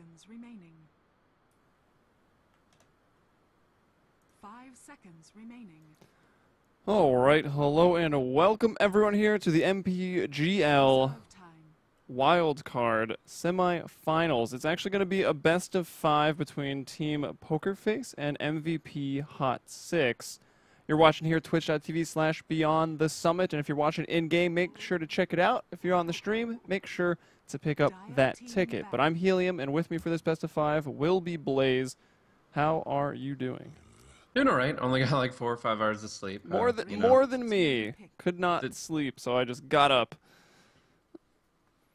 seconds remaining. 5 seconds remaining. All right, hello and welcome everyone here to the MPGL Wildcard Semifinals. It's actually going to be a best of 5 between Team Pokerface and MVP.Hot6. You're watching here twitch.tv/Beyond the Summit, and if you're watching in-game, make sure to check it out. If you're on the stream, make sure to pick up that ticket. But I'm Helium, and with me for this best of 5 will be Blaze. How are you doing? Doing all right. Only got like 4 or 5 hours of sleep. More than me. Could not sleep, so I just got up.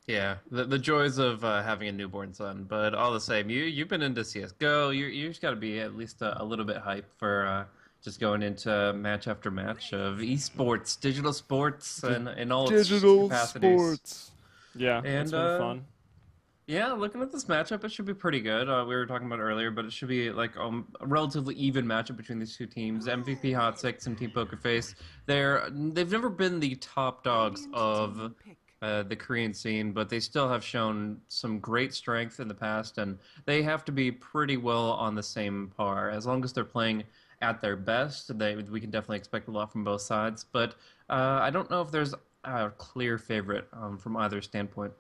Yeah, the joys of having a newborn son. But all the same, you've been into CS:GO. You just got to be at least a little bit hyped for just going into match after match of esports, digital sports, and all its capacities. Sports. Yeah, and it's been fun. Yeah, looking at this matchup, it should be pretty good. We were talking about it earlier, but it should be like a relatively even matchup between these two teams. MVP.Hot6 and Team Pokerface. They've never been the top dogs of the Korean scene, but they still have shown some great strength in the past, and they have to be pretty well on the same par. As long as they're playing at their best, we can definitely expect a lot from both sides. But I don't know if there's a clear favorite from either standpoint.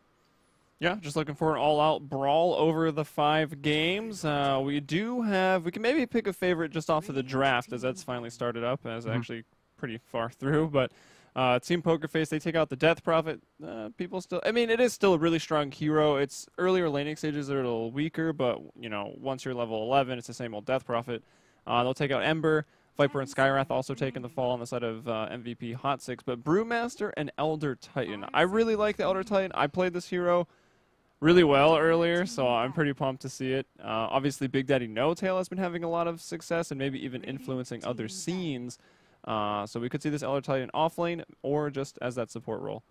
Yeah, just looking for an all-out brawl over the 5 games. We can maybe pick a favorite just off of the draft, as that's finally started up, as actually pretty far through. But Team Pokerface, they take out the Death Prophet. It is still a really strong hero. Its earlier laning stages are a little weaker, but, once you're level 11, it's the same old Death Prophet. They'll take out Ember. Viper and Skywrath also taking the fall on the side of MVP.Hot6. But Brewmaster and Elder Titan. I really like the Elder Titan. I played this hero really well earlier, so I'm pretty pumped to see it. Obviously, Big Daddy No Tail has been having a lot of success and maybe even influencing other scenes. So we could see this Elder Titan offlane or just as that support role.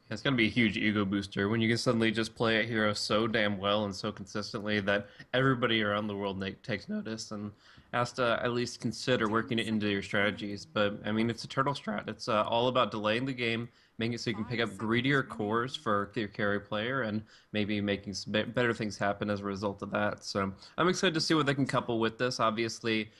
It's going to be a huge ego booster when you can suddenly just play a hero so damn well and so consistently that everybody around the world takes notice and has to at least consider working it into your strategies. But, it's a turtle strat. It's all about delaying the game, making it so you can pick up greedier cores for your carry player and maybe making some better things happen as a result of that. So I'm excited to see what they can couple with this. Obviously,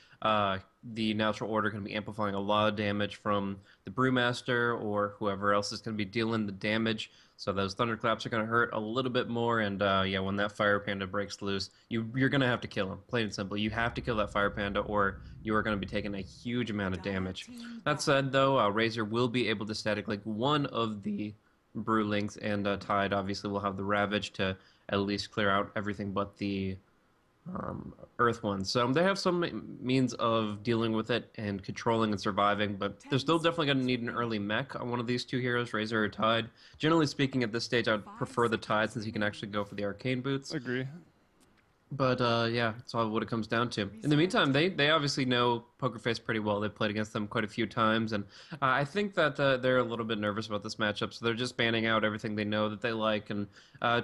the natural order can be amplifying a lot of damage from the Brewmaster or whoever else is going to be dealing the damage. So those thunderclaps are going to hurt a little bit more. And when that Fire Panda breaks loose, you're going to have to kill him. Plain and simple. You have to kill that Fire Panda or you are going to be taking a huge amount of damage. That said, though, Razor will be able to static like one of the Brewlings, and Tide obviously will have the Ravage to at least clear out everything but the Earth ones. So they have some means of dealing with it and controlling and surviving, but they're still definitely going to need an early mech on one of these two heroes, Razor or Tide. Generally speaking, at this stage, I'd prefer the Tide since you can actually go for the arcane boots. Agree. But that's all what it comes down to. In the meantime, they obviously know Pokerface pretty well. They've played against them quite a few times, and I think that they're a little bit nervous about this matchup, so they're just banning out everything they know that they like and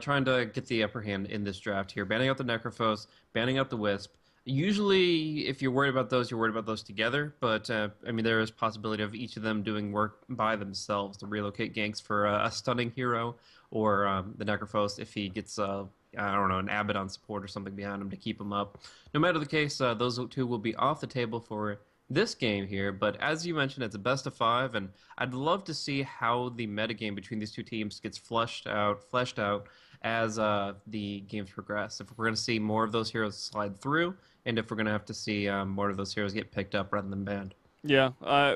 trying to get the upper hand in this draft here. Banning out the Necrophos, banning out the Wisp. Usually, if you're worried about those, you're worried about those together, but there is possibility of each of them doing work by themselves to relocate ganks for a stunning hero, or the Necrophos if he gets an Abaddon support or something behind him to keep him up. No matter the case, those two will be off the table for this game here, but as you mentioned, it's a best of 5, and I'd love to see how the metagame between these two teams gets fleshed out as the games progress. If we're going to see more of those heroes slide through, and if we're going to have to see more of those heroes get picked up rather than banned. Yeah,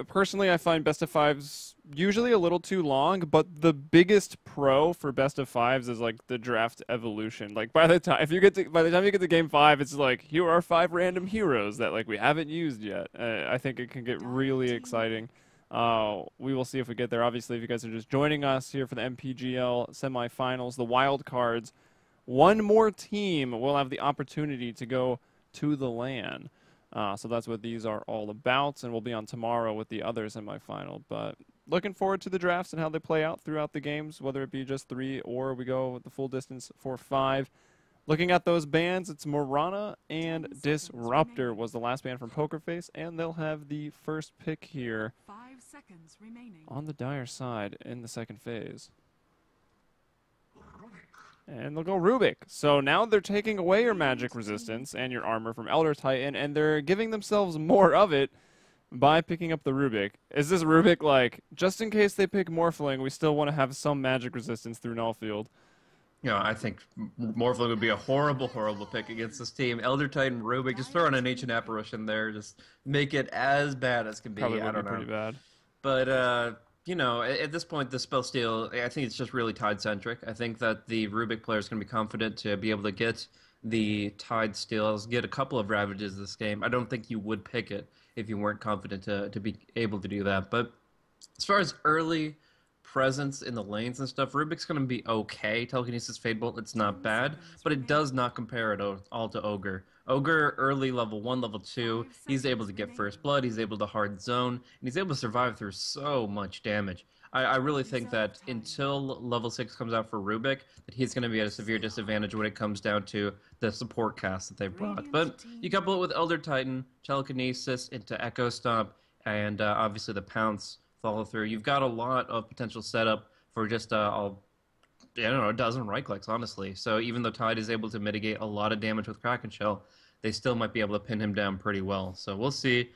personally, I find best of 5s usually a little too long, but the biggest pro for best of 5s is like the draft evolution. Like by the time you get to game 5, it's like here are 5 random heroes that like we haven't used yet. I think it can get really exciting. We will see if we get there. Obviously, if you guys are just joining us here for the MPGL semifinals, the wild cards, one more team will have the opportunity to go to the LAN. So that's what these are all about, and we'll be on tomorrow with the other semifinal. But looking forward to the drafts and how they play out throughout the games, whether it be just 3 or we go the full distance for 5. Looking at those bans, it's Morana and Disruptor was the last ban from Pokerface, and they'll have the first pick here 5 seconds remaining on the Dire side in the second phase. And they'll go Rubik. So now they're taking away your magic resistance and your armor from Elder Titan, and they're giving themselves more of it by picking up the Rubik. Is this Rubik like, just in case they pick Morphling, we still want to have some magic resistance through Null Field? I think Morphling would be a horrible, horrible pick against this team. Elder Titan, Rubik, just throw in an Ancient Apparition there. Just make it as bad as can be. Probably I would don't be know. pretty bad. But, at this point, the spell steal, I think it's just really Tide-centric. I think that the Rubik player is going to be confident to be able to get the Tide steals, get a couple of Ravages this game. I don't think you would pick it if you weren't confident to be able to do that. But as far as early presence in the lanes and stuff, Rubik's going to be okay. Telekinesis Fadebolt, it's not bad, but it does not compare at all to Ogre. Ogre, early level 1, level 2, he's able to get first blood, he's able to hard zone, and he's able to survive through so much damage. I really think that until level 6 comes out for Rubik, that he's going to be at a severe disadvantage when it comes down to the support cast that they brought. But you couple it with Elder Titan, Telekinesis into Echo Stomp, and obviously the Pounce follow through. You've got a lot of potential setup for just a dozen right clicks, honestly. So even though Tide is able to mitigate a lot of damage with Kraken Shell, they still might be able to pin him down pretty well. So we'll see.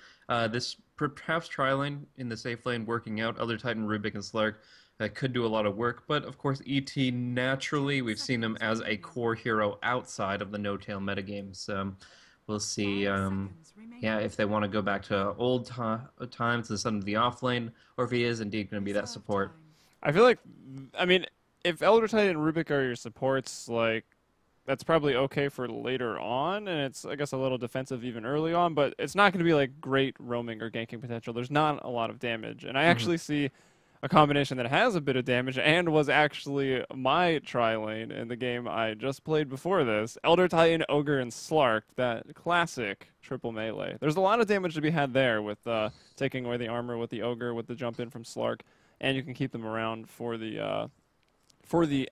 This perhaps tri-lane in the safe lane working out. Elder Titan, Rubik, and Slark could do a lot of work. But of course, ET naturally, we've seen him as a core hero outside of the no-tail metagames. We'll see. If they want to go back to old times, the son of the off lane, or if he is indeed going to be that support. I feel like, if Elder Titan and Rubik are your supports, like, that's probably okay for later on, and it's, I guess, a little defensive even early on, but it's not going to be, like, great roaming or ganking potential. There's not a lot of damage, and I actually see a combination that has a bit of damage and was actually my tri-lane in the game I just played before this. Elder Titan, Ogre, and Slark, that classic triple melee. There's a lot of damage to be had there with taking away the armor with the Ogre, with the jump in from Slark, and you can keep them around for the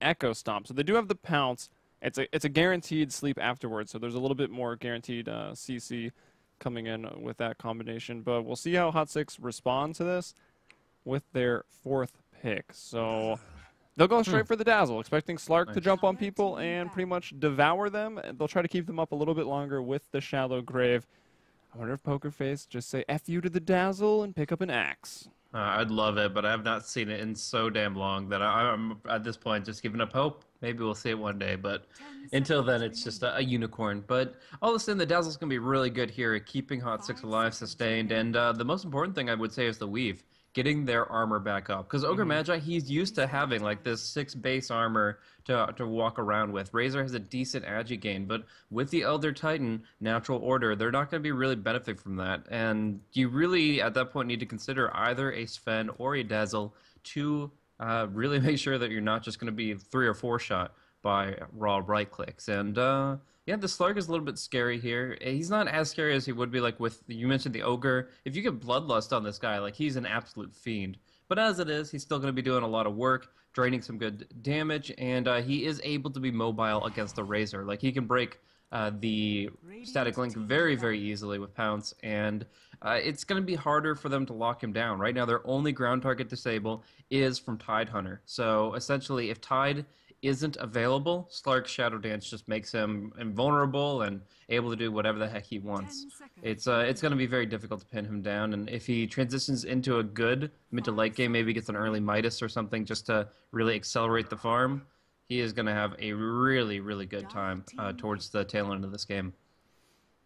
Echo Stomp. So they do have the Pounce. It's a guaranteed sleep afterwards, so there's a little bit more guaranteed CC coming in with that combination. But we'll see how Hot6 respond to this with their 4th pick. So they'll go straight for the Dazzle, expecting Slark to jump on people and pretty much devour them. They'll try to keep them up a little bit longer with the Shallow Grave. I wonder if Pokerface just say F you to the Dazzle and pick up an axe. I'd love it, but I have not seen it in so damn long that I'm at this point just giving up hope. Maybe we'll see it one day, but until then, it's just a unicorn. But all of a sudden, the Dazzle's going to be really good here at keeping Hot6 alive, sustained, and the most important thing I would say is the weave. Getting their armor back up. Because Ogre Magi, he's used to having like this 6 base armor to walk around with. Razor has a decent agi gain, but with the Elder Titan, Natural Order, they're not going to be really benefiting from that. And you really, at that point, need to consider either a Sven or a Dazzle to really make sure that you're not just going to be 3 or 4 shot by raw right clicks. And the Slark is a little bit scary here. He's not as scary as he would be like with, you mentioned the Ogre. If you get Bloodlust on this guy, like he's an absolute fiend. But as it is, he's still going to be doing a lot of work, draining some good damage, and he is able to be mobile against the Razor. Like he can break the static link very, very easily with Pounce, and it's going to be harder for them to lock him down. Right now, their only ground target disable is from Tide Hunter. So essentially, if Tide isn't available, Slark's Shadow Dance just makes him invulnerable and able to do whatever the heck he wants. It's going to be very difficult to pin him down, and if he transitions into a good mid to late game, maybe gets an early Midas or something just to really accelerate the farm, he is going to have a really, really good time towards the tail end of this game.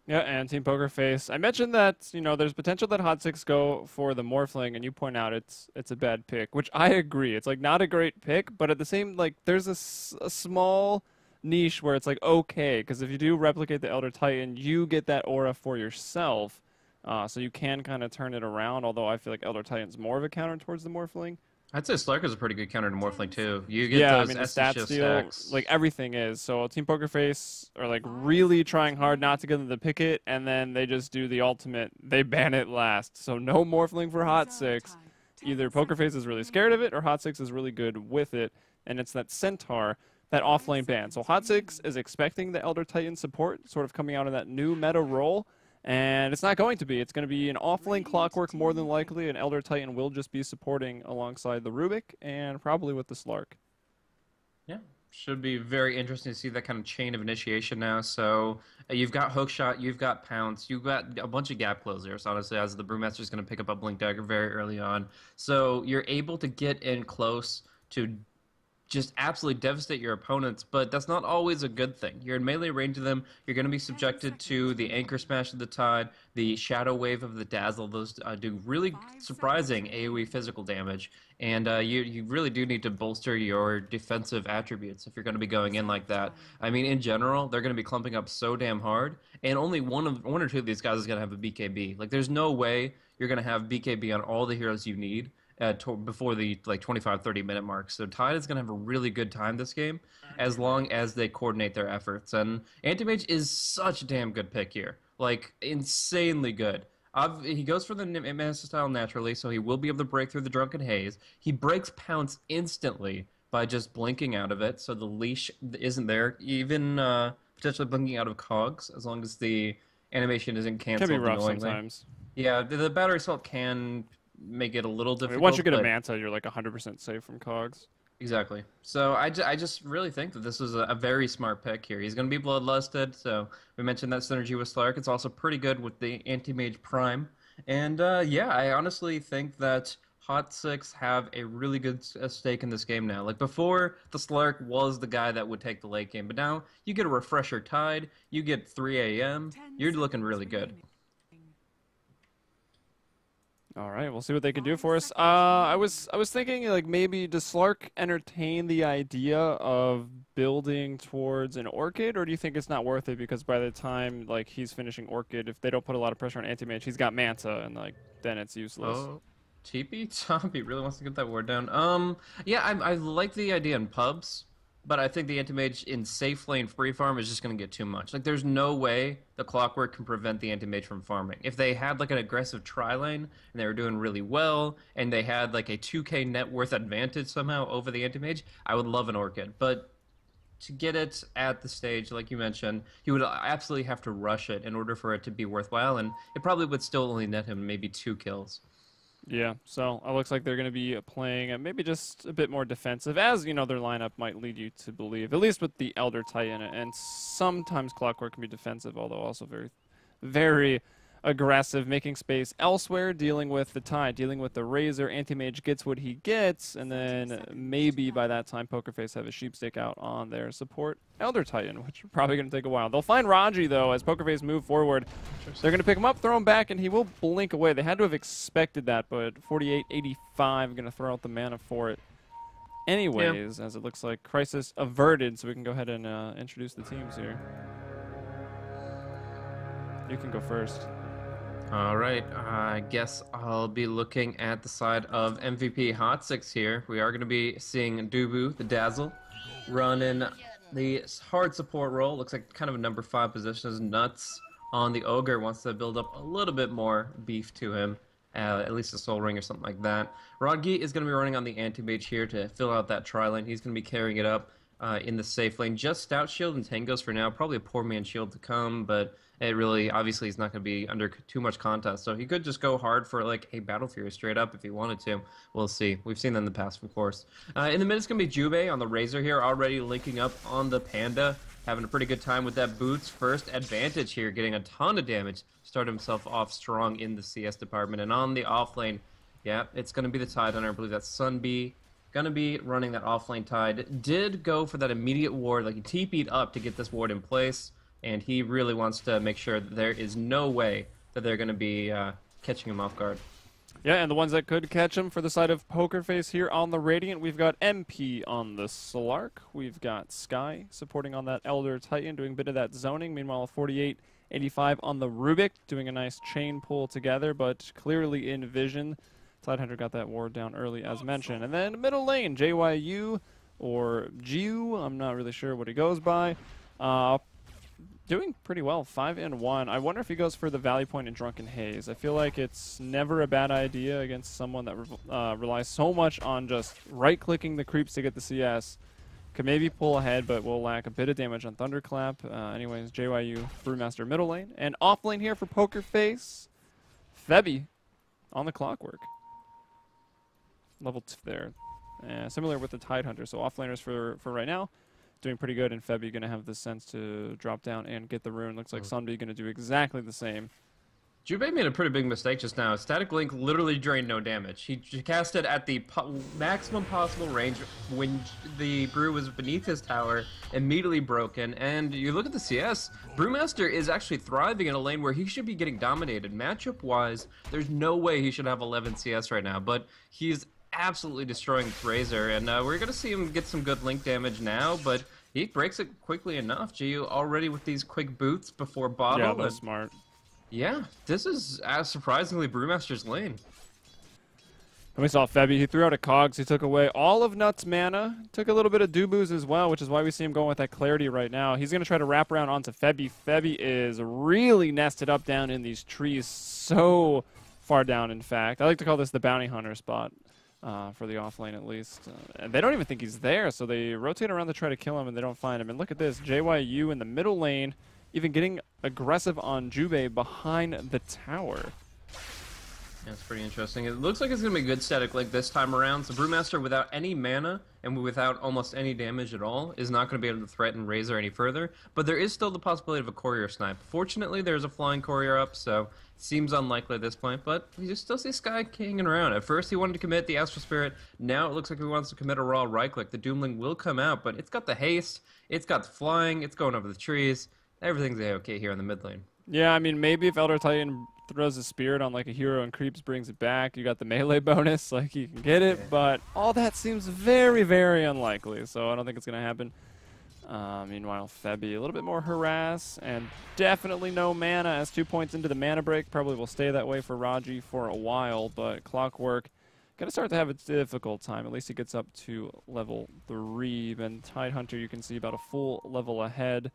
Yeah, and Team Pokerface. I mentioned that, there's potential that Hot6 go for the Morphling, and you point out it's a bad pick, which I agree. It's, like, not a great pick, but at the same, like, there's a small niche where it's, like, okay, because if you do replicate the Elder Titan, you get that aura for yourself, so you can kind of turn it around, although I feel like Elder Titan's more of a counter towards the Morphling. I'd say Slark is a pretty good counter to Morphling, too. You get those the stat steal, like, everything is. So Team Pokerface are, like, really trying hard not to get them to pick it, and then they just do the ultimate. They ban it last. So no Morphling for Hot6. Either Pokerface is really scared of it, or Hot6 is really good with it, and it's that Centaur, that offlane ban. So Hot6 is expecting the Elder Titan support, sort of coming out of that new meta role. And it's not going to be. It's going to be an offlane Clockwork more than likely, and Elder Titan will just be supporting alongside the Rubik and probably with the Slark. Yeah, should be very interesting to see that kind of chain of initiation now. So you've got hookshot, you've got pounce, you've got a bunch of gap closers. Honestly, as the Brewmaster is going to pick up a blink dagger very early on, so you're able to get in close to just absolutely devastate your opponents, but that's not always a good thing. You're in melee range of them. You're going to be subjected to the Anchor Smash of the Tide, the Shadow Wave of the Dazzle. Those do really surprising AoE physical damage, and you really do need to bolster your defensive attributes if you're going to be going in like that. I mean, in general, they're going to be clumping up so damn hard, and only one or two of these guys is going to have a BKB. Like, there's no way you're going to have BKB on all the heroes you need before the 25-30 minute mark. So Tide is going to have a really good time this game as long as they coordinate their efforts. And Anti-Mage is such a damn good pick here. Like, insanely good. He goes for the Master style naturally, so he will be able to break through the Drunken Haze. He breaks Pounce instantly by just blinking out of it, so the leash isn't there. Even potentially blinking out of cogs, as long as the animation isn't canceled. Can be rough annoyingly. sometimes. Yeah, the battery assault can make it a little difficult. I mean, once you get a Manta, you're like 100% safe from cogs. Exactly. So I just really think that this is a very smart pick here. He's going to be bloodlusted, so we mentioned that synergy with Slark. It's also pretty good with the Anti-Mage Prime. And yeah, I honestly think that Hot6 have a really good stake in this game now. Like, before, the Slark was the guy that would take the late game, but now you get a refresher Tide, you get 3 a.m., you're looking really good. All right, we'll see what they can do for us. I was thinking, like, maybe does Slark entertain the idea of building towards an Orchid, or do you think it's not worth it because by the time like he's finishing Orchid, if they don't put a lot of pressure on Anti-Mage, he's got Manta, and like then it's useless. Oh, TP? Tom, he really wants to get that word down. Yeah, I like the idea in pubs. But I think the Anti-Mage in safe lane free farm is just going to get too much. Like, there's no way the Clockwork can prevent the Anti-Mage from farming. If they had, like, an aggressive tri-lane, and they were doing really well, and they had, like, a 2k net worth advantage somehow over the Anti-Mage, I would love an Orchid. But to get it at the stage, like you mentioned, he would absolutely have to rush it in order for it to be worthwhile, and it probably would still only net him maybe 2 kills. Yeah, so it looks like they're going to be playing maybe just a bit more defensive, as, you know, their lineup might lead you to believe, at least with the Elder Titan, and sometimes Clockwork can be defensive, although also very, very aggressive, making space elsewhere, dealing with the Tide, dealing with the Razor. Anti-Mage gets what he gets, and then maybe by that time Pokerface have a sheepstick out on their support Elder Titan, which is probably going to take a while. They'll find Raji, though, as Pokerface move forward. They're going to pick him up, throw him back, and he will blink away. They had to have expected that, but 48-85, going to throw out the mana for it anyways, as it looks like crisis averted, so we can go ahead and introduce the teams here. You can go first. All right, I guess I'll be looking at the side of MVP.Hot6 here. We are going to be seeing Dubu, the Dazzle, running the hard support role. Looks like kind of a number 5 position is Nuts on the Ogre. Wants to build up a little bit more beef to him, at least a Soul Ring or something like that. Rodgi is going to be running on the Anti-Mage here to fill out that tri-lane. He's going to be carrying it up in the safe lane. Just Stout Shield and Tangos for now. Probably a poor man's shield to come, but it really, obviously, he's not going to be under too much contest. So he could just go hard for, like, a Battle Fury straight up if he wanted to. We'll see. We've seen that in the past, of course. In the mid, it's going to be Jubei on the Razor here, already linking up on the Panda. Having a pretty good time with that Boots. First advantage here, getting a ton of damage. Started himself off strong in the CS department. And on the offlane, yeah, it's going to be the Tide Hunter. I believe that's Sunbee. Going to be running that offlane Tide. Did go for that immediate ward. Like, he TP'd up to get this ward in place. And he really wants to make sure that there is no way that they're going to be catching him off guard. Yeah, and the ones that could catch him for the side of Pokerface here on the Radiant, we've got MP on the Slark. We've got Sky supporting on that Elder Titan, doing a bit of that zoning. Meanwhile, 48-85 on the Rubik, doing a nice chain pull together, but clearly in vision. Tidehunter got that ward down early, as mentioned. And then middle lane, JYU or Jiu, I'm not really sure what he goes by. Doing pretty well, 5-1. I wonder if he goes for the Valley Point and Drunken Haze. I feel like it's never a bad idea against someone that relies so much on just right-clicking the creeps to get the CS. Could maybe pull ahead, but will lack a bit of damage on Thunderclap. Anyways, JYU, Brewmaster middle lane. And off lane here for Pokerface, Febby on the Clockwork. Level 2 there. Similar with the Tidehunter, so off laners for right now. doing pretty good, and Febby going to have the sense to drop down and get the rune. Looks like Sunby going to do exactly the same. Jubei made a pretty big mistake just now. Static Link literally drained no damage. He cast it at the maximum possible range when the brew was beneath his tower, immediately broken. And you look at the CS, Brewmaster is actually thriving in a lane where he should be getting dominated. Matchup-wise, there's no way he should have 11 CS right now, but he's absolutely destroying Razor, and we're going to see him get some good Link damage now, but he breaks it quickly enough. GU already with these quick boots before bottle. Yeah, that's smart. Yeah, this is surprisingly Brewmaster's lane. And we saw Febby. He threw out a Cogs. He took away all of Nut's mana. Took a little bit of Dubu's as well, which is why we see him going with that clarity right now. He's going to try to wrap around onto Febby. Febby is really nested up down in these trees, so far down, in fact. I like to call this the bounty hunter spot for the off lane, at least. And they don't even think he's there, so they rotate around to try to kill him, and they don't find him. And look at this. JYU in the middle lane, even getting aggressive on Jubei behind the tower. Yeah, it's pretty interesting. It looks like it's going to be good Static Link this time around. So Brewmaster, without any mana and without almost any damage at all, is not going to be able to threaten Razor any further. But there is still the possibility of a courier snipe. Fortunately, there's a flying courier up, so it seems unlikely at this point. But you still see Sky kinging around. At first, he wanted to commit the Astral Spirit. Now it looks like he wants to commit a raw right click. The Doomling will come out, but it's got the haste, it's got the flying, it's going over the trees. Everything's okay here in the mid lane. Yeah, I mean, maybe if Elder Titan throws a spirit on like a hero and creeps, brings it back, you got the melee bonus, like you can get it, but all that seems very, very unlikely, so I don't think it's going to happen. Meanwhile, Febby, a little bit more harass, and definitely no mana as 2 points into the mana break. Probably will stay that way for Raji for a while, but Clockwork going to start to have a difficult time. At least he gets up to level 3, and Tidehunter, you can see about a full level ahead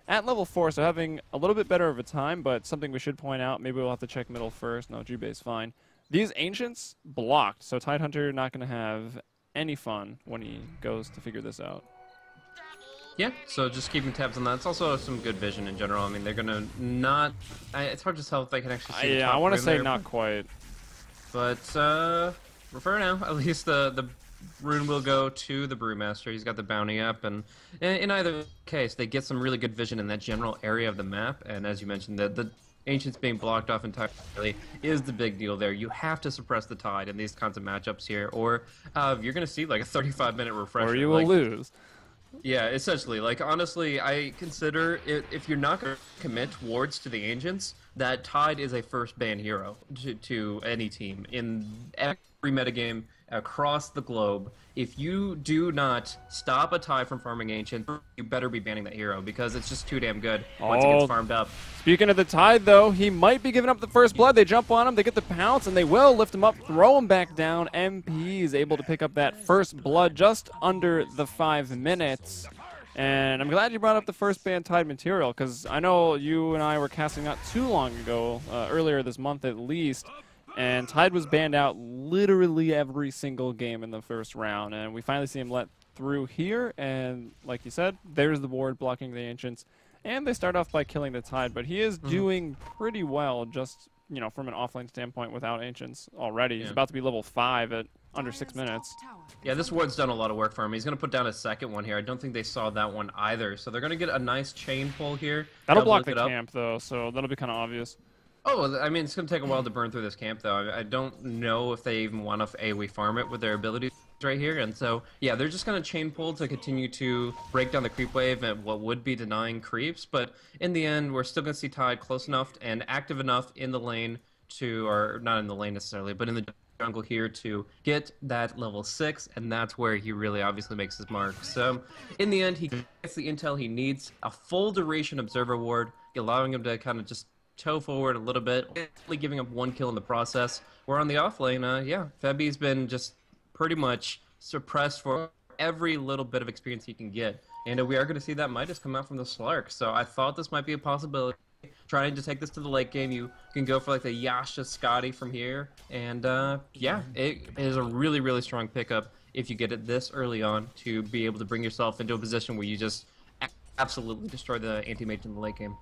at level 4, so having a little bit better of a time, but something we should point out, maybe we'll have to check middle first. No, Jubei's fine. These Ancients blocked, so Tidehunter not going to have any fun when he goes to figure this out. Yeah, so just keeping tabs on that. It's also some good vision in general. I mean, they're going to not... it's hard to tell if they can actually see the top I want to say there, not quite. But for now, at least the rune will go to the Brewmaster. He's got the bounty up, and in either case, they get some really good vision in that general area of the map. And as you mentioned, the Ancients being blocked off entirely is the big deal there. You have to suppress the Tide in these kinds of matchups here, or you're going to see like a 35-minute refresher. Or you will lose. Yeah, essentially. Like, honestly, I consider if you're not going to commit wards to the Ancients, that Tide is a first ban hero to any team in every metagame across the globe. If you do not stop a Tide from farming Ancient, you better be banning that hero because it's just too damn good once it gets farmed up. Speaking of the Tide, though, he might be giving up the first blood. They jump on him, they get the pounce, and they will lift him up, throw him back down. MP is able to pick up that first blood just under the 5 minutes. And I'm glad you brought up the first ban Tide material, because I know you and I were casting not too long ago, earlier this month at least, and Tide was banned out literally every single game in the first round, and we finally see him let through here, and like you said, there's the board blocking the Ancients, and they start off by killing the Tide, but he is doing pretty well just, you know, from an offlane standpoint without Ancients already. He's about to be level 5 at under 6 minutes. Yeah, this ward's done a lot of work for him. He's going to put down a second one here. I don't think they saw that one either, so they're going to get a nice chain pull here. That'll block the camp, though, so that'll be kind of obvious. Oh, I mean, it's going to take a while to burn through this camp, though. I don't know if they even want to AoE farm it with their abilities right here. And so, yeah, they're just going to chain pull to continue to break down the creep wave and what would be denying creeps. But in the end, we're still going to see Tide close enough and active enough in the lane to, or not in the lane necessarily, but in the jungle here to get that level 6. And that's where he really obviously makes his mark. So in the end, he gets the intel he needs, a full duration observer ward, allowing him to kind of just toe forward a little bit, only giving up 1 kill in the process. Where on the off lane, yeah, Febby's been just pretty much suppressed for every little bit of experience he can get. And we are going to see that Midas come out from the Slark. So I thought this might be a possibility. Trying to take this to the late game, you can go for like the Yasha Scotty from here. And yeah, it is a really, really strong pickup if you get it this early on to be able to bring yourself into a position where you just absolutely destroy the anti-mage in the late game.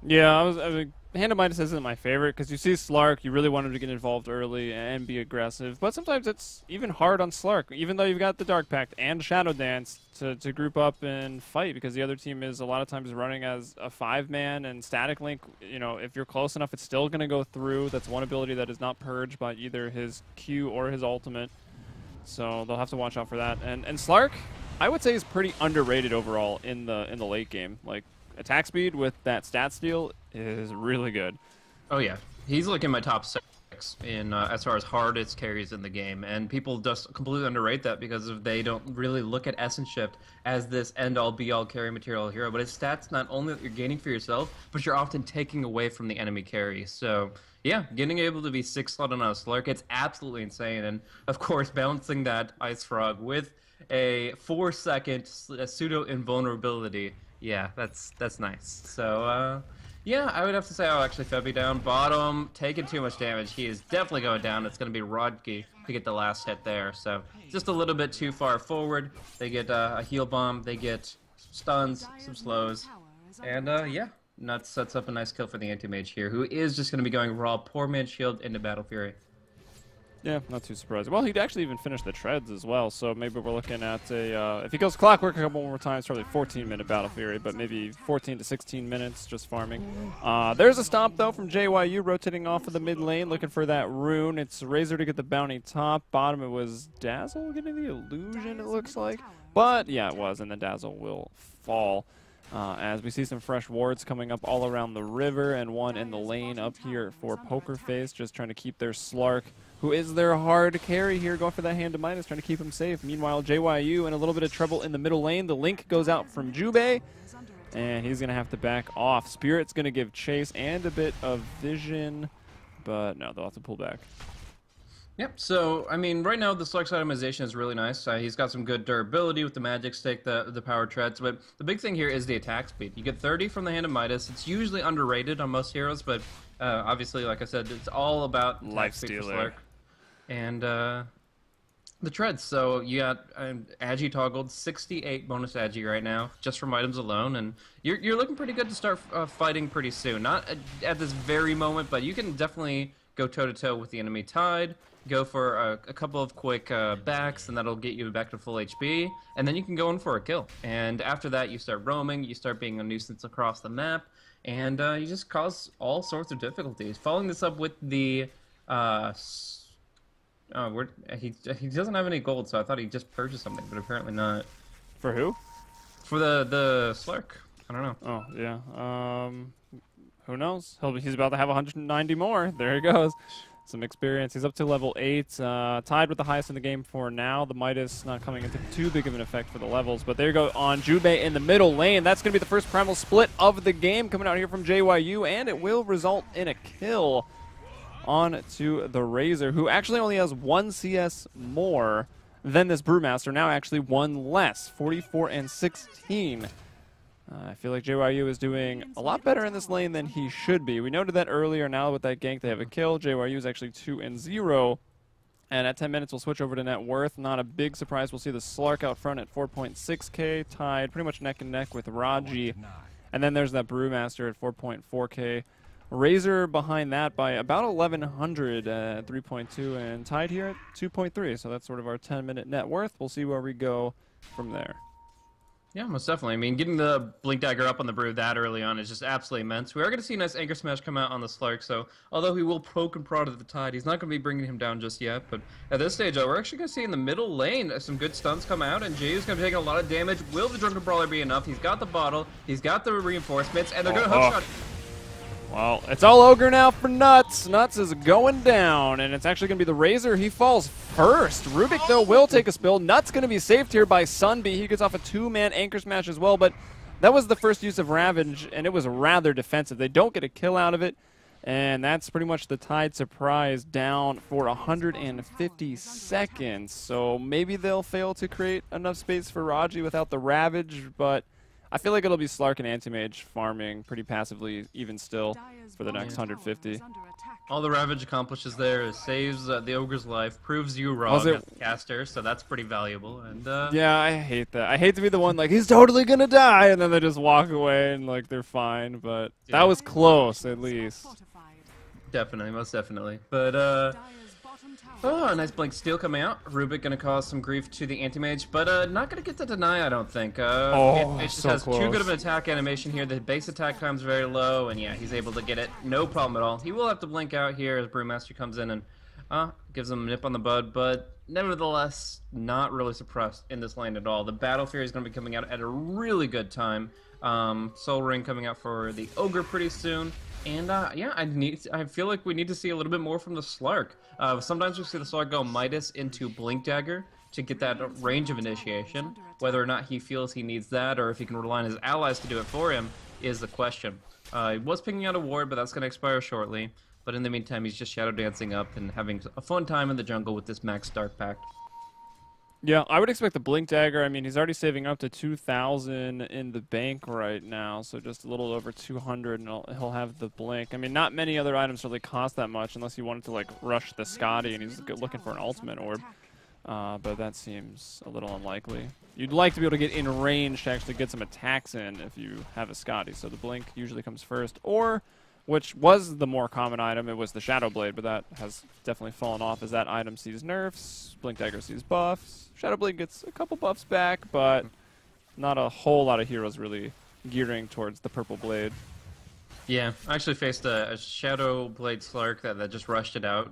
Yeah, I mean, Hand of Midas isn't my favorite because you see Slark, you really want him to get involved early and be aggressive. But sometimes it's even hard on Slark, even though you've got the Dark Pact and Shadow Dance to group up and fight because the other team is a lot of times running as a 5-man and Static Link, you know, if you're close enough, it's still going to go through. That's one ability that is not purged by either his Q or his ultimate. So they'll have to watch out for that. And Slark, I would say, is pretty underrated overall in the late game. Like, attack speed with that stat steal is really good. Oh yeah, he's like in my top 6 in as far as hardest carries in the game, and people just completely underrate that because they don't really look at Essence Shift as this end-all be-all carry material hero. But his stats not only that you're gaining for yourself, but you're often taking away from the enemy carry. So yeah, getting able to be 6-slotted on a Slark, it's absolutely insane. And of course, balancing that Ice Frog with a 4-second pseudo invulnerability. Yeah, that's nice. So, yeah, I would have to say I'll actually Febby down. Bottom, taking too much damage. He is definitely going down. It's going to be Rodkey to get the last hit there. So, just a little bit too far forward. They get a heal bomb. They get stuns, some slows. And, yeah, Nuts sets up a nice kill for the anti-mage here, who is just going to be going raw Poor Man's Shield into Battle Fury. Yeah, not too surprising. Well, he'd actually even finish the treads as well, so maybe we're looking at a, if he goes Clockwork a couple more times, probably 14-minute Battle Fury, but maybe 14 to 16 minutes just farming. There's a stomp, though, from JYU, rotating off of the mid lane, looking for that rune. It's Razor to get the bounty top. Bottom, it was Dazzle getting the illusion, it looks like. But, yeah, it was, and the Dazzle will fall. As we see some fresh wards coming up all around the river, and one in the lane up here for Pokerface, just trying to keep their Slark, who is their hard carry here, going for that Hand of Midas, trying to keep him safe. Meanwhile, JYU in a little bit of trouble in the middle lane. The link goes out from Jubei, and he's going to have to back off. Spirit's going to give chase and a bit of vision, but no, they'll have to pull back. Yep, so, I mean, right now the Slark's itemization is really nice. He's got some good durability with the Magic Stick, the power treads, but the big thing here is the attack speed. You get 30 from the Hand of Midas. It's usually underrated on most heroes, but obviously, like I said, it's all about Life Stealer. And the treads. So you got Agi toggled, 68 bonus Agi right now, just from items alone, and you're looking pretty good to start fighting pretty soon. Not at this very moment, but you can definitely go toe-to-toe with the enemy Tide, go for a couple of quick backs, and that'll get you back to full HP, and then you can go in for a kill. And after that, you start roaming, you start being a nuisance across the map, and you just cause all sorts of difficulties. Following this up with the... he doesn't have any gold, so I thought he just purchased something, but apparently not. For who? For the Slark. I don't know. Oh, yeah. Who knows? He's about to have 190 more. There he goes. Some experience. He's up to level 8. Tied with the highest in the game for now. The Midas not coming into too big of an effect for the levels. But there you go on Jubei in the middle lane. That's going to be the first primal split of the game coming out here from JYU, and it will result in a kill on to the Razor, who actually only has 1 CS more than this Brewmaster, now actually 1 less, 44 and 16. I feel like JYU is doing a lot better in this lane than he should be. We noted that earlier. Now with that gank, they have a kill. JYU is actually 2 and 0. And at 10 minutes, we'll switch over to net worth. Not a big surprise. We'll see the Slark out front at 4.6k, tied pretty much neck and neck with Raji. And then there's that Brewmaster at 4.4k. Razor behind that by about 1,100 at 3.2, and tied here at 2.3. So that's sort of our 10-minute net worth. We'll see where we go from there. Yeah, most definitely. I mean, getting the Blink Dagger up on the Brew that early on is just absolutely immense. We are going to see a nice Anchor Smash come out on the Slark, so although he will poke and prod at the Tide, he's not going to be bringing him down just yet. But at this stage, we're actually going to see in the middle lane some good stuns come out, and Jayu's going to be taking a lot of damage. Will the Drunken Brawler be enough? He's got the bottle, he's got the reinforcements, and they're going to hookshot. Well, it's all Ogre now for Nuts. Nuts is going down, and it's actually going to be the Razor. He falls first. Rubik, though, will take a spill. Nuts going to be saved here by Sunbee. He gets off a 2-man Anchor Smash as well, but that was the first use of Ravage, and it was rather defensive. They don't get a kill out of it, and that's pretty much the Tide surprise down for 150 seconds. So maybe they'll fail to create enough space for Raji without the Ravage, but I feel like it'll be Slark and Anti-Mage farming pretty passively even still for the next 150. All the Ravage accomplishes there is saves the Ogre's life, proves you wrong Was it- as a caster, so that's pretty valuable. And Yeah, I hate that. I hate to be the one like he's totally gonna die, and then they just walk away and like they're fine. But that Yeah. was close, at least. definitely, most definitely. But oh, a nice Blink Steel coming out. Rubik gonna cause some grief to the Anti-Mage, but not gonna get the deny, I don't think. Anti-Mage just so has too close. good of an attack animation here. The base attack time's very low, and yeah, he's able to get it. No problem at all. He will have to blink out here as Brewmaster comes in and gives him a nip on the bud, but nevertheless, not really suppressed in this lane at all. The Battle Fury is gonna be coming out at a really good time. Soul Ring coming out for the Ogre pretty soon. And yeah, I feel like we need to see a little bit more from the Slark. Sometimes we see the Slark go Midas into Blink Dagger to get that range of initiation. Whether or not he feels he needs that, or if he can rely on his allies to do it for him, is the question. He was picking out a ward, but that's going to expire shortly. But in the meantime, he's just shadow dancing up and having a fun time in the jungle with this Max Dark Pact. Yeah, I would expect the Blink Dagger. I mean, he's already saving up to 2,000 in the bank right now, so just a little over 200, and he'll have the Blink. I mean, not many other items really cost that much unless he wanted to, like, rush the Scotty, and he's looking for an ultimate orb. But that seems a little unlikely. You'd like to be able to get in range to actually get some attacks in if you have a Scotty, so the Blink usually comes first. Or, which was the more common item, it was the Shadow Blade, but that has definitely fallen off as that item sees nerfs, Blink Dagger sees buffs. Shadow Blade gets a couple buffs back, but not a whole lot of heroes really gearing towards the Purple Blade. Yeah, I actually faced a Shadow Blade Slark that just rushed it out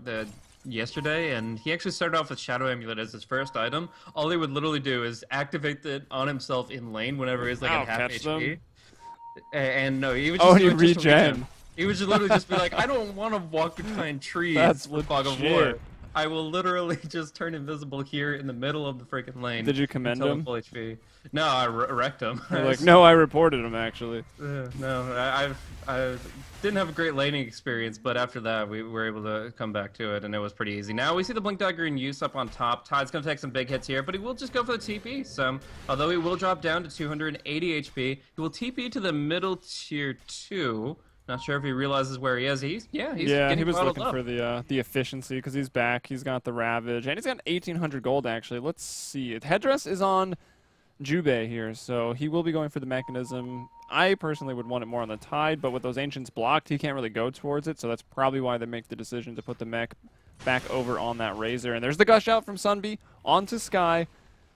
yesterday, and he actually started off with Shadow Amulet as his first item. All he would literally do is activate it on himself in lane whenever he's like at half catch HP. them. And no, he would Oh, just and do you it just to regen. He would just literally just be like, I don't want to walk behind trees That's with Fog of legit. War. I will literally just turn invisible here in the middle of the freaking lane. Did you commend until him? Full HP. No, I wrecked him. You're like, no, I reported him, actually. No, I didn't have a great laning experience, but after that, we were able to come back to it, and it was pretty easy. Now we see the Blink Dagger in use up on top. Tide's going to take some big hits here, but he will just go for the TP. So, although he will drop down to 280 HP, he will TP to the middle tier 2. Not sure if he realizes where he is. He's Yeah, getting he was bottled looking up. for the efficiency because he's back. He's got the Ravage, and he's got 1,800 gold, actually. Let's see. Headdress is on Jubei here, so he will be going for the mechanism. I personally would want it more on the Tide, but with those Ancients blocked, he can't really go towards it, so that's probably why they make the decision to put the mech back over on that Razor. And there's the Gush out from Sunbee onto Sky.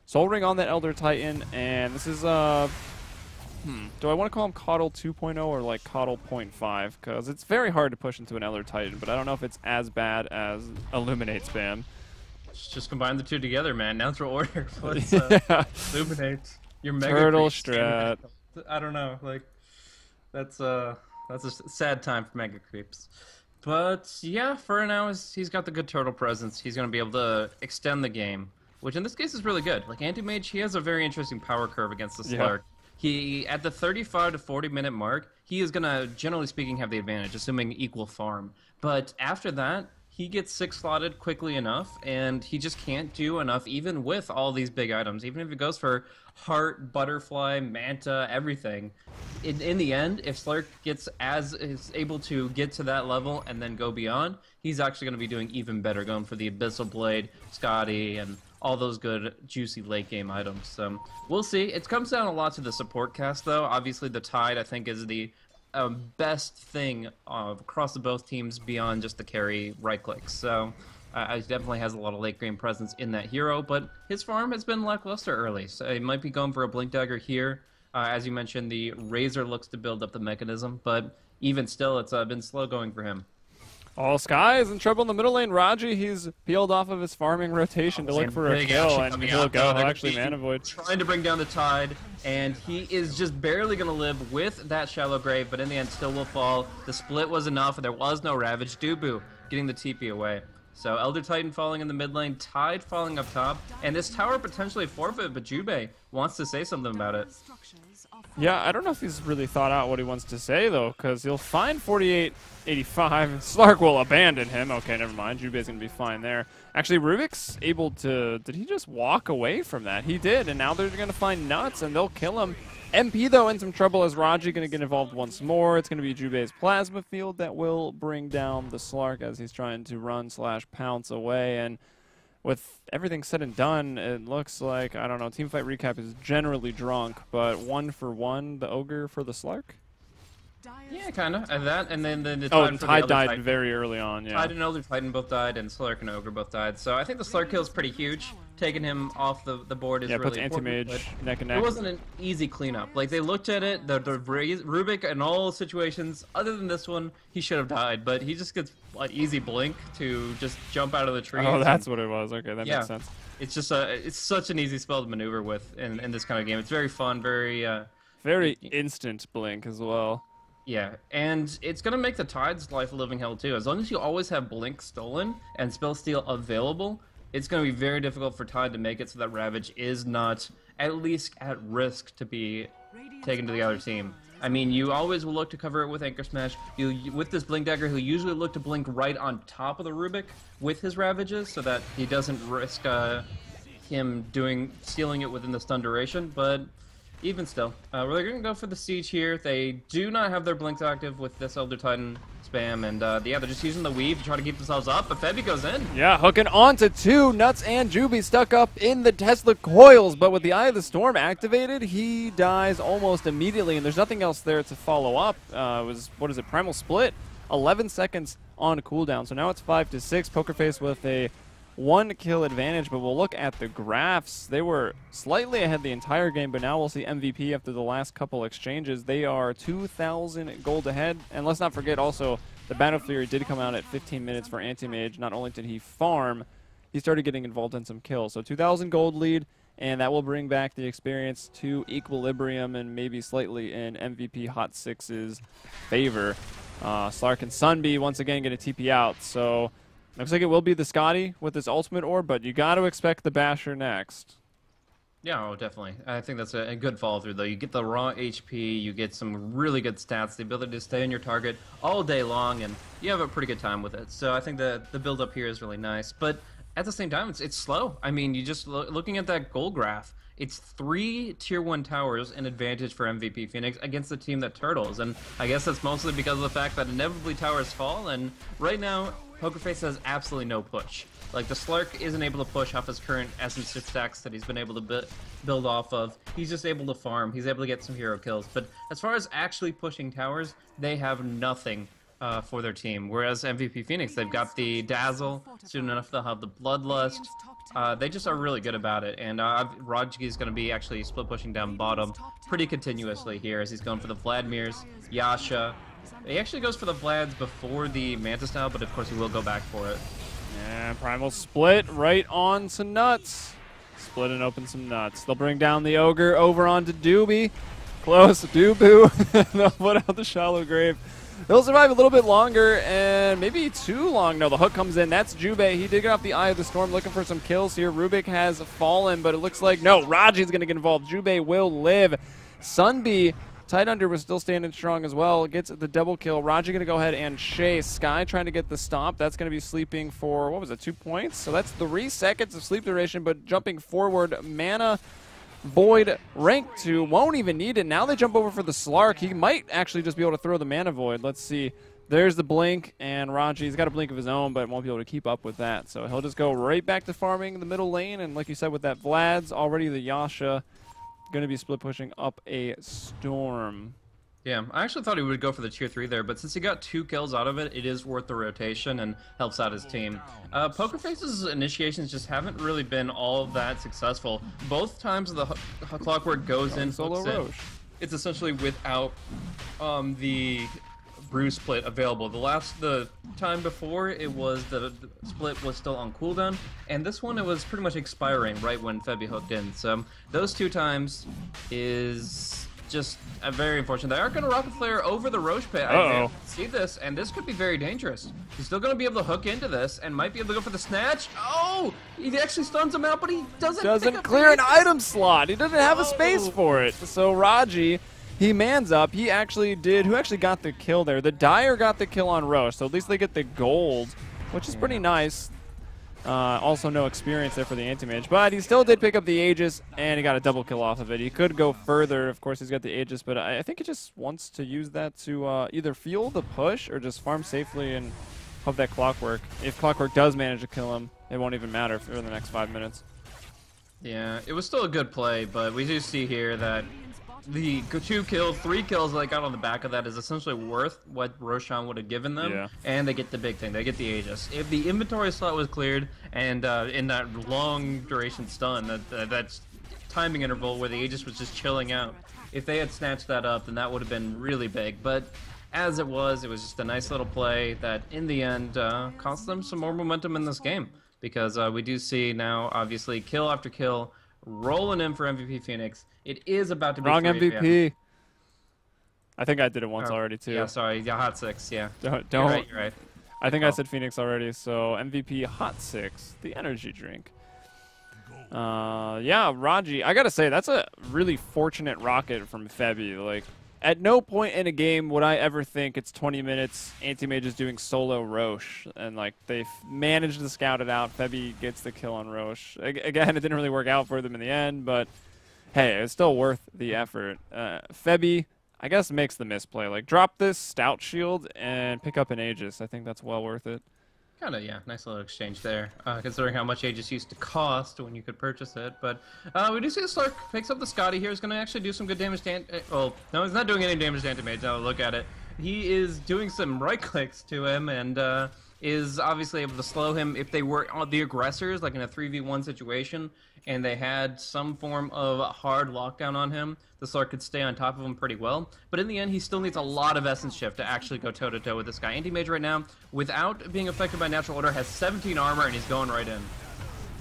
Soul Ring on that Elder Titan, and this is, do I want to call him Coddle 2.0 or like Coddle 0.5? Because it's very hard to push into an Elder Titan, but I don't know if it's as bad as Illuminate spam. Just combine the two together, man. Natural order. Let's Yeah. illuminate your mega Turtle creeps. strat. I don't know. Like that's a sad time for mega creeps. But yeah, for now he's got the good turtle presence. He's gonna be able to extend the game, which in this case is really good. Like Anti-Mage, he has a very interesting power curve against the Slark. He at the 35 to 40 minute mark, he is gonna generally speaking have the advantage, assuming equal farm. But after that, he gets 6 slotted quickly enough, and he just can't do enough even with all these big items. Even if it goes for Heart, Butterfly, Manta, everything. In the end, if Slark is able to get to that level and then go beyond, he's actually going to be doing even better, going for the Abyssal Blade, Scotty, and all those good, juicy late game items. So we'll see. It comes down a lot to the support cast, though. Obviously, the Tide, I think, is the best thing across the both teams beyond just the carry right clicks. So he definitely has a lot of late game presence in that hero, but his farm has been lackluster early. So he might be going for a Blink Dagger here. As you mentioned, the Razor looks to build up the mechanism, but even still, it's been slow going for him. Oh, Sky is in trouble in the middle lane. Raji, he's peeled off of his farming rotation to look for a kill, and he'll go. He'll actually Mana Void. Trying to bring down the Tide, and he is just barely going to live with that Shallow Grave, but in the end still will fall. The split was enough, and there was no Ravage. Dubu getting the TP away. So Elder Titan falling in the mid lane, Tide falling up top, and this tower potentially forfeit, but Jubei wants to say something about it. Yeah, I don't know if he's really thought out what he wants to say, though, because he'll find 48.85. Slark will abandon him. Okay, never mind. Jubei's going to be fine there. Actually, Rubik's able to... Did he just walk away from that? He did, and now they're going to find Nuts, and they'll kill him. MP, though, in some trouble as Raji going to get involved once more. It's going to be Jubei's Plasma Field that will bring down the Slark as he's trying to run/pounce away, and... With everything said and done, it looks like, I don't know, Teamfight Recap is generally drunk, but 1-for-1, the Ogre for the Slark? Yeah, kind of. And that, and then the Oh, Tide for the Tide Elder died Titan. very early on, yeah. Tide and Elder Titan both died, and Slark and Ogre both died. So I think the Slark kill is pretty huge. Taking him off the board is Yeah, really puts important. Anti-Mage but neck and It neck. wasn't an easy cleanup. Like, they looked at it, the Rubik in all situations, other than this one, he should have died. But he just gets an easy blink to just jump out of the tree. Oh, that's what it was. Okay, that makes sense. It's just it's such an easy spell to maneuver with in this kind of game. It's very fun, very Very instant blink as well. yeah, and it's gonna make the Tide's life a living hell too. As long as you always have Blink stolen and Spell Steal available, it's gonna be very difficult for Tide to make it so that Ravage is not at least at risk to be taken to the other team. I mean, you always will look to cover it with Anchor Smash. You with this Blink Dagger, he'll usually look to blink right on top of the Rubik with his Ravages, so that he doesn't risk him stealing it within the stun duration. But even still, we're going to go for the Siege here. They do not have their Blinks active with this Elder Titan spam, and yeah, they're just using the Weave to try to keep themselves up, but Febby goes in. Yeah, hooking on to two. Nuts and Juby stuck up in the Tesla coils, but with the Eye of the Storm activated, he dies almost immediately, and there's nothing else there to follow up. It was, what is it, Primal Split? 11 seconds on cooldown, so now it's 5-6. Pokerface with a 1-kill advantage, but we'll look at the graphs. They were slightly ahead the entire game, but now we'll see MVP after the last couple exchanges. They are 2,000 gold ahead, and let's not forget also the Battle Fury did come out at 15 minutes for Anti-Mage. Not only did he farm, he started getting involved in some kills. So 2,000 gold lead, and that will bring back the experience to equilibrium and maybe slightly in MVP.Hot6's favor. Slark and Sunbee once again get a TP out, so looks like it will be the Scotty with his ultimate orb, but you got to expect the Basher next. Yeah, oh, definitely. I think that's a good follow-through, though. You get the raw HP, you get some really good stats, the ability to stay on your target all day long, and you have a pretty good time with it. So I think the build-up here is really nice. But at the same time, it's slow. I mean, you just looking at that goal graph, it's 3 Tier 1 towers in advantage for MVP Phoenix against the team that turtles. And I guess that's mostly because of the fact that inevitably towers fall, and right now, Pokerface has absolutely no push. Like, the Slark isn't able to push off his current Essence stacks that he's been able to build off of. He's just able to farm. He's able to get some hero kills. But as far as actually pushing towers, they have nothing for their team. Whereas MVP Phoenix, they've got the Dazzle. Soon enough, they'll have the Bloodlust. They just are really good about it. And Rajki is going to be actually split pushing down bottom pretty continuously here as he's going for the Vladimirs, Yasha. He actually goes for the Vlads before the Manta style, but of course he will go back for it. And Primal Split right on to Nuts. Split and open some Nuts. They'll bring down the Ogre over onto Doobie. Close, Dooboo. They'll put out the Shallow Grave. He'll survive a little bit longer, and maybe too long. No, the hook comes in. That's Jubei. He did get off the Eye of the Storm, looking for some kills here. Rubik has fallen, but it looks like, no, Raji's going to get involved. Jubei will live. Sunbee, Tight Under was still standing strong as well. Gets the double kill. Raji going to go ahead and chase. Sky trying to get the stop. That's going to be sleeping for, what was it, 2 points? So that's 3 seconds of sleep duration, but jumping forward. Mana Void rank 2 won't even need it. Now they jump over for the Slark. He might actually just be able to throw the Mana Void. Let's see. There's the blink, and Raji's got a blink of his own, but won't be able to keep up with that. So he'll just go right back to farming the middle lane, and like you said with that Vlad's, already the Yasha going to be split pushing up a Storm. Yeah, I actually thought he would go for the tier 3 there, but since he got 2 kills out of it, it is worth the rotation and helps out his team. Pokerface's initiations just haven't really been all that successful. Both times the Clockwork goes in, solo Roche. It's essentially without the Bruise split available. The time before, it was the split was still on cooldown, and this one it was pretty much expiring right when Febby hooked in. So those 2 times is just very unfortunate. They are going to Rocket Flare over the Roche pit. I see this, and this could be very dangerous. He's still going to be able to hook into this, and might be able to go for the snatch. Oh! He actually stuns him out, but he doesn't clear an item slot. He doesn't have a space for it. So Raji He mans up. He actually did. Who actually got the kill there? The Dyer got the kill on Roche, so at least they get the gold, which is pretty nice. Also no experience there for the Anti-Mage, but he still did pick up the Aegis, and he got a double kill off of it. He could go further. Of course, he's got the Aegis, but I think he just wants to use that to either fuel the push or just farm safely and hope that Clockwork. If Clockwork does manage to kill him, it won't even matter for the next 5 minutes. Yeah, it was still a good play, but we do see here that the 2 kills, 3 kills that they got on the back of that is essentially worth what Roshan would have given them, and they get the big thing. They get the Aegis. If the inventory slot was cleared, and in that long duration stun, that timing interval where the Aegis was just chilling out, if they had snatched that up, then that would have been really big. But as it was just a nice little play that in the end cost them some more momentum in this game, because we do see now, obviously, kill after kill, rolling in for MVP Phoenix. It is about to be wrong 3 MVP. I think I did it once already too. Yeah, sorry. Yeah, Hot6. Yeah. Don't. You're right. I think I said Phoenix already. So MVP.Hot6, the energy drink. Yeah, Raji. I gotta say that's a really fortunate rocket from Febby. Like, at no point in a game would I ever think it's 20 minutes. Anti-Mage is doing solo Roche, and like they've managed to scout it out. Febby gets the kill on Roche. Again, it didn't really work out for them in the end, but hey, it's still worth the effort. Febby, I guess, makes the misplay. Like, drop this Stout Shield and pick up an Aegis. I think that's well worth it. Kind of, yeah. Nice little exchange there, considering how much Aegis used to cost when you could purchase it. But we do see the Slark picks up the Scotty here. He's going to actually do some good damage to well, no, he's not doing any damage to Anti-Mage. Now look at it. He is doing some right clicks to him, and is obviously able to slow him if they were the aggressors, like in a 3v1 situation, and they had some form of hard lockdown on him. The Slark could stay on top of him pretty well, but in the end, he still needs a lot of Essence Shift to actually go toe-to-toe with this guy. Anti-Mage right now, without being affected by Natural Order, has 17 armor, and he's going right in.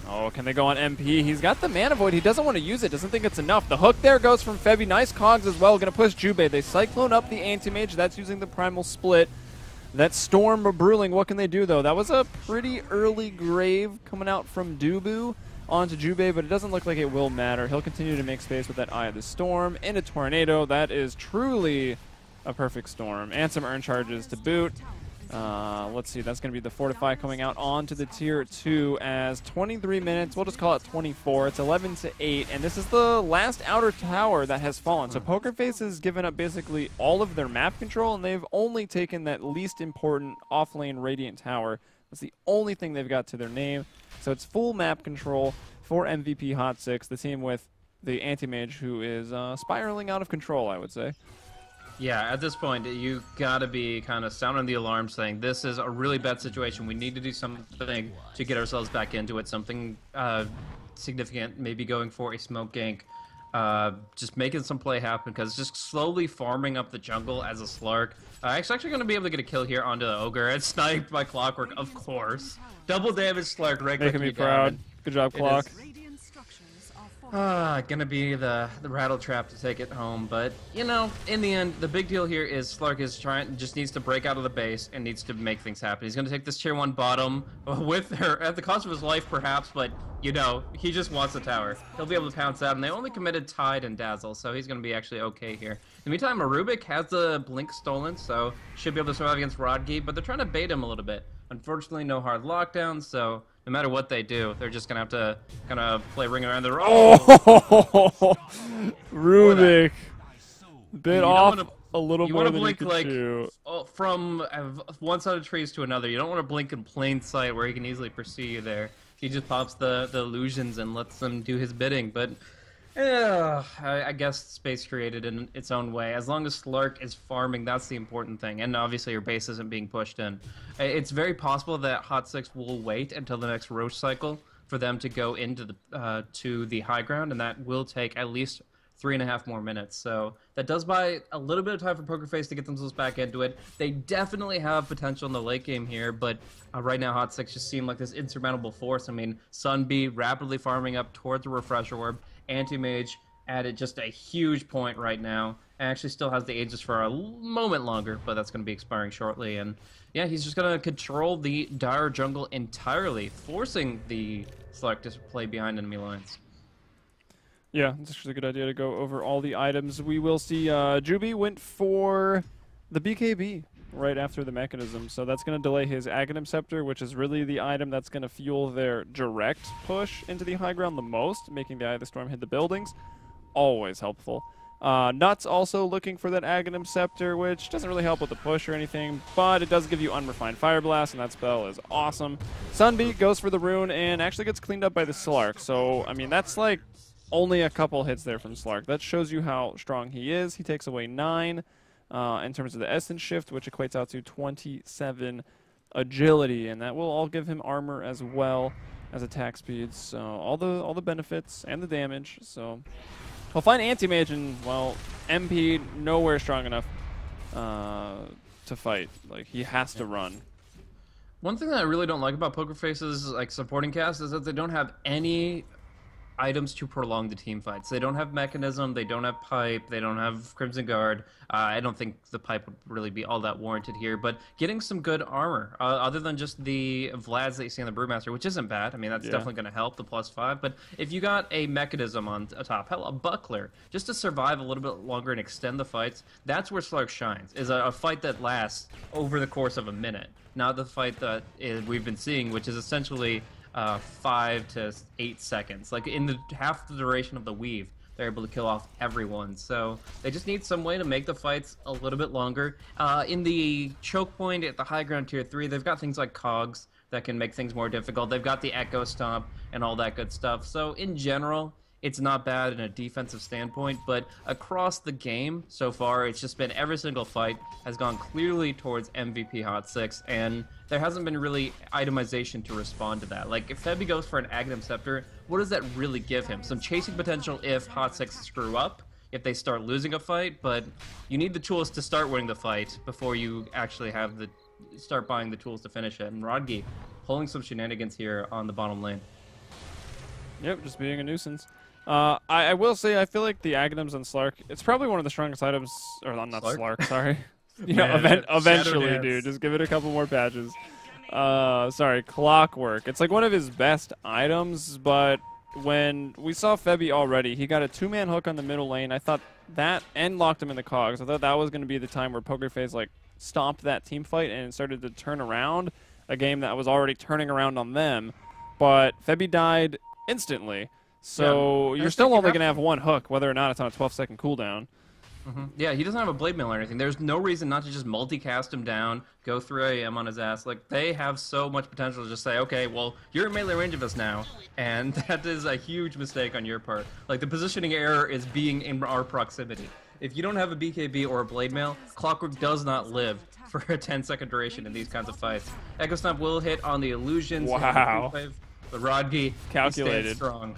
Oh, can they go on MP? He's got the Mana Void. He doesn't want to use it. Doesn't think it's enough. The hook there goes from Febby. Nice cogs as well. Going to push Jubei. They Cyclone up the Anti-Mage. That's using the Primal Split. That Storm Bruling, what can they do, though? That was a pretty early grave coming out from Dubu onto Jubei, but it doesn't look like it will matter. He'll continue to make space with that Eye of the Storm and a Tornado. That is truly a perfect storm. And some Urn Charges to boot. Let's see, that's going to be the Fortify coming out onto the Tier 2 as 23 minutes. We'll just call it 24. It's 11-8, and this is the last outer tower that has fallen. So Pokerface has given up basically all of their map control, and they've only taken that least important off-lane Radiant Tower. That's the only thing they've got to their name. So it's full map control for MVP.Hot6, the team with the Anti-Mage who is spiraling out of control, I would say. Yeah, at this point, you gotta be kind of sounding the alarm, saying this is a really bad situation. We need to do something to get ourselves back into it. Something significant, maybe going for a smoke gank. Just making some play happen, because just slowly farming up the jungle as a Slark. It's actually going to be able to get a kill here onto the Ogre. It's sniped by Clockwork, of course. Double damage Slark, right? Making me proud. Good job, Clock. Gonna be the rattle trap to take it home, but you know, in the end, the big deal here is Slark is just needs to break out of the base and needs to make things happen. He's gonna take this tier 1 bottom with her at the cost of his life, perhaps, but you know, he just wants the tower. He'll be able to pounce out, and they only committed Tide and Dazzle, so he's gonna be actually okay here. In the meantime, Marubik has the Blink stolen, so should be able to survive against Rodgi, but they're trying to bait him a little bit. Unfortunately, no hard lockdown, so no matter what they do, they're just going to have to kind of play ring around the... Oh! Rubik. Bit off a little more than you could chew. From one side of trees to another. You don't want to blink in plain sight where he can easily pursue you there. He just pops the illusions and lets them do his bidding, but... I guess space created in its own way. As long as Slark is farming, that's the important thing. And obviously your base isn't being pushed in. It's very possible that Hot6 will wait until the next Roche cycle for them to go into the to the high ground, and that will take at least 3.5 more minutes. So that does buy a little bit of time for Pokerface to get themselves back into it. They definitely have potential in the late game here, but right now Hot6 just seem like this insurmountable force. I mean, Sunbee rapidly farming up towards the Refresher Orb. Anti-Mage added just a huge point right now, and actually still has the Aegis for a moment longer, but that's going to be expiring shortly. And yeah, he's just going to control the Dire jungle entirely, forcing the Slark to play behind enemy lines. Yeah, it's actually a good idea to go over all the items. We will see Juby went for the BKB right after the mechanism, so that's going to delay his Aghanim Scepter, which is really the item that's going to fuel their direct push into the high ground the most, making the Eye of the Storm hit the buildings. Always helpful. Nuts also looking for that Aghanim Scepter, which doesn't really help with the push or anything, but it does give you Unrefined Fire Blast, and that spell is awesome. Sunbeat goes for the rune and actually gets cleaned up by the Slark, so, I mean, that's like only a couple hits there from Slark. That shows you how strong he is. He takes away 9 in terms of the Essence Shift, which equates out to 27 agility, and that will all give him armor as well as attack speed. So all the benefits and the damage. So he'll find Anti-Mage, and, well, MP nowhere strong enough to fight. Like, he has to run. One thing that I really don't like about Pokerface's like supporting cast is that they don't have any items to prolong the team fights. They don't have Mechanism, they don't have Pipe, they don't have Crimson Guard. I don't think the Pipe would really be all that warranted here, but getting some good armor, other than just the Vlads that you see on the Brewmaster, which isn't bad. I mean, that's definitely going to help, the +5, but if you got a Mechanism on top, hell, a Buckler, just to survive a little bit longer and extend the fights, that's where Slark shines, is a fight that lasts over the course of a minute, not the fight that we've been seeing, which is essentially 5 to 8 seconds. Like, in the half the duration of the weave, they're able to kill off everyone. So they just need some way to make the fights a little bit longer. In the choke point at the high ground tier 3, they've got things like cogs that can make things more difficult. They've got the Echo Stomp and all that good stuff. So in general, it's not bad in a defensive standpoint, but across the game so far, it's just been every single fight has gone clearly towards MVP.Hot6, and there hasn't been really itemization to respond to that. Like, if Febby goes for an Aghanim Scepter, what does that really give him? Some chasing potential if Hot6 screw up, if they start losing a fight, but you need the tools to start winning the fight before you actually have the start buying the tools to finish it. And Rodgi pulling some shenanigans here on the bottom lane. Yep, just being a nuisance. I will say, I feel like the Aghanims on Slark, it's probably one of the strongest items, or not Slark, sorry. You know, eventually, dude, just give it a couple more patches. Sorry, Clockwork. It's like one of his best items, but when we saw Febby already, he got a 2-man hook on the middle lane. I thought that, and locked him in the cogs. I thought that was going to be the time where Pokerface, like, stomped that team fight and started to turn around a game that was already turning around on them. But Febby died instantly. So you're still only going to have one hook, whether or not it's on a 12-second cooldown. Yeah, he doesn't have a blade mail or anything. There's no reason not to just multicast him down, go 3 AM on his ass. Like, they have so much potential to just say, okay, well, you're in melee range of us now, and that is a huge mistake on your part. Like, the positioning error is being in our proximity. If you don't have a BKB or a blade mail, Clockwork does not live for a 10-second duration in these kinds of fights. Echo Stomp will hit on the illusions. Wow. The Rodgi Calculated. Strong.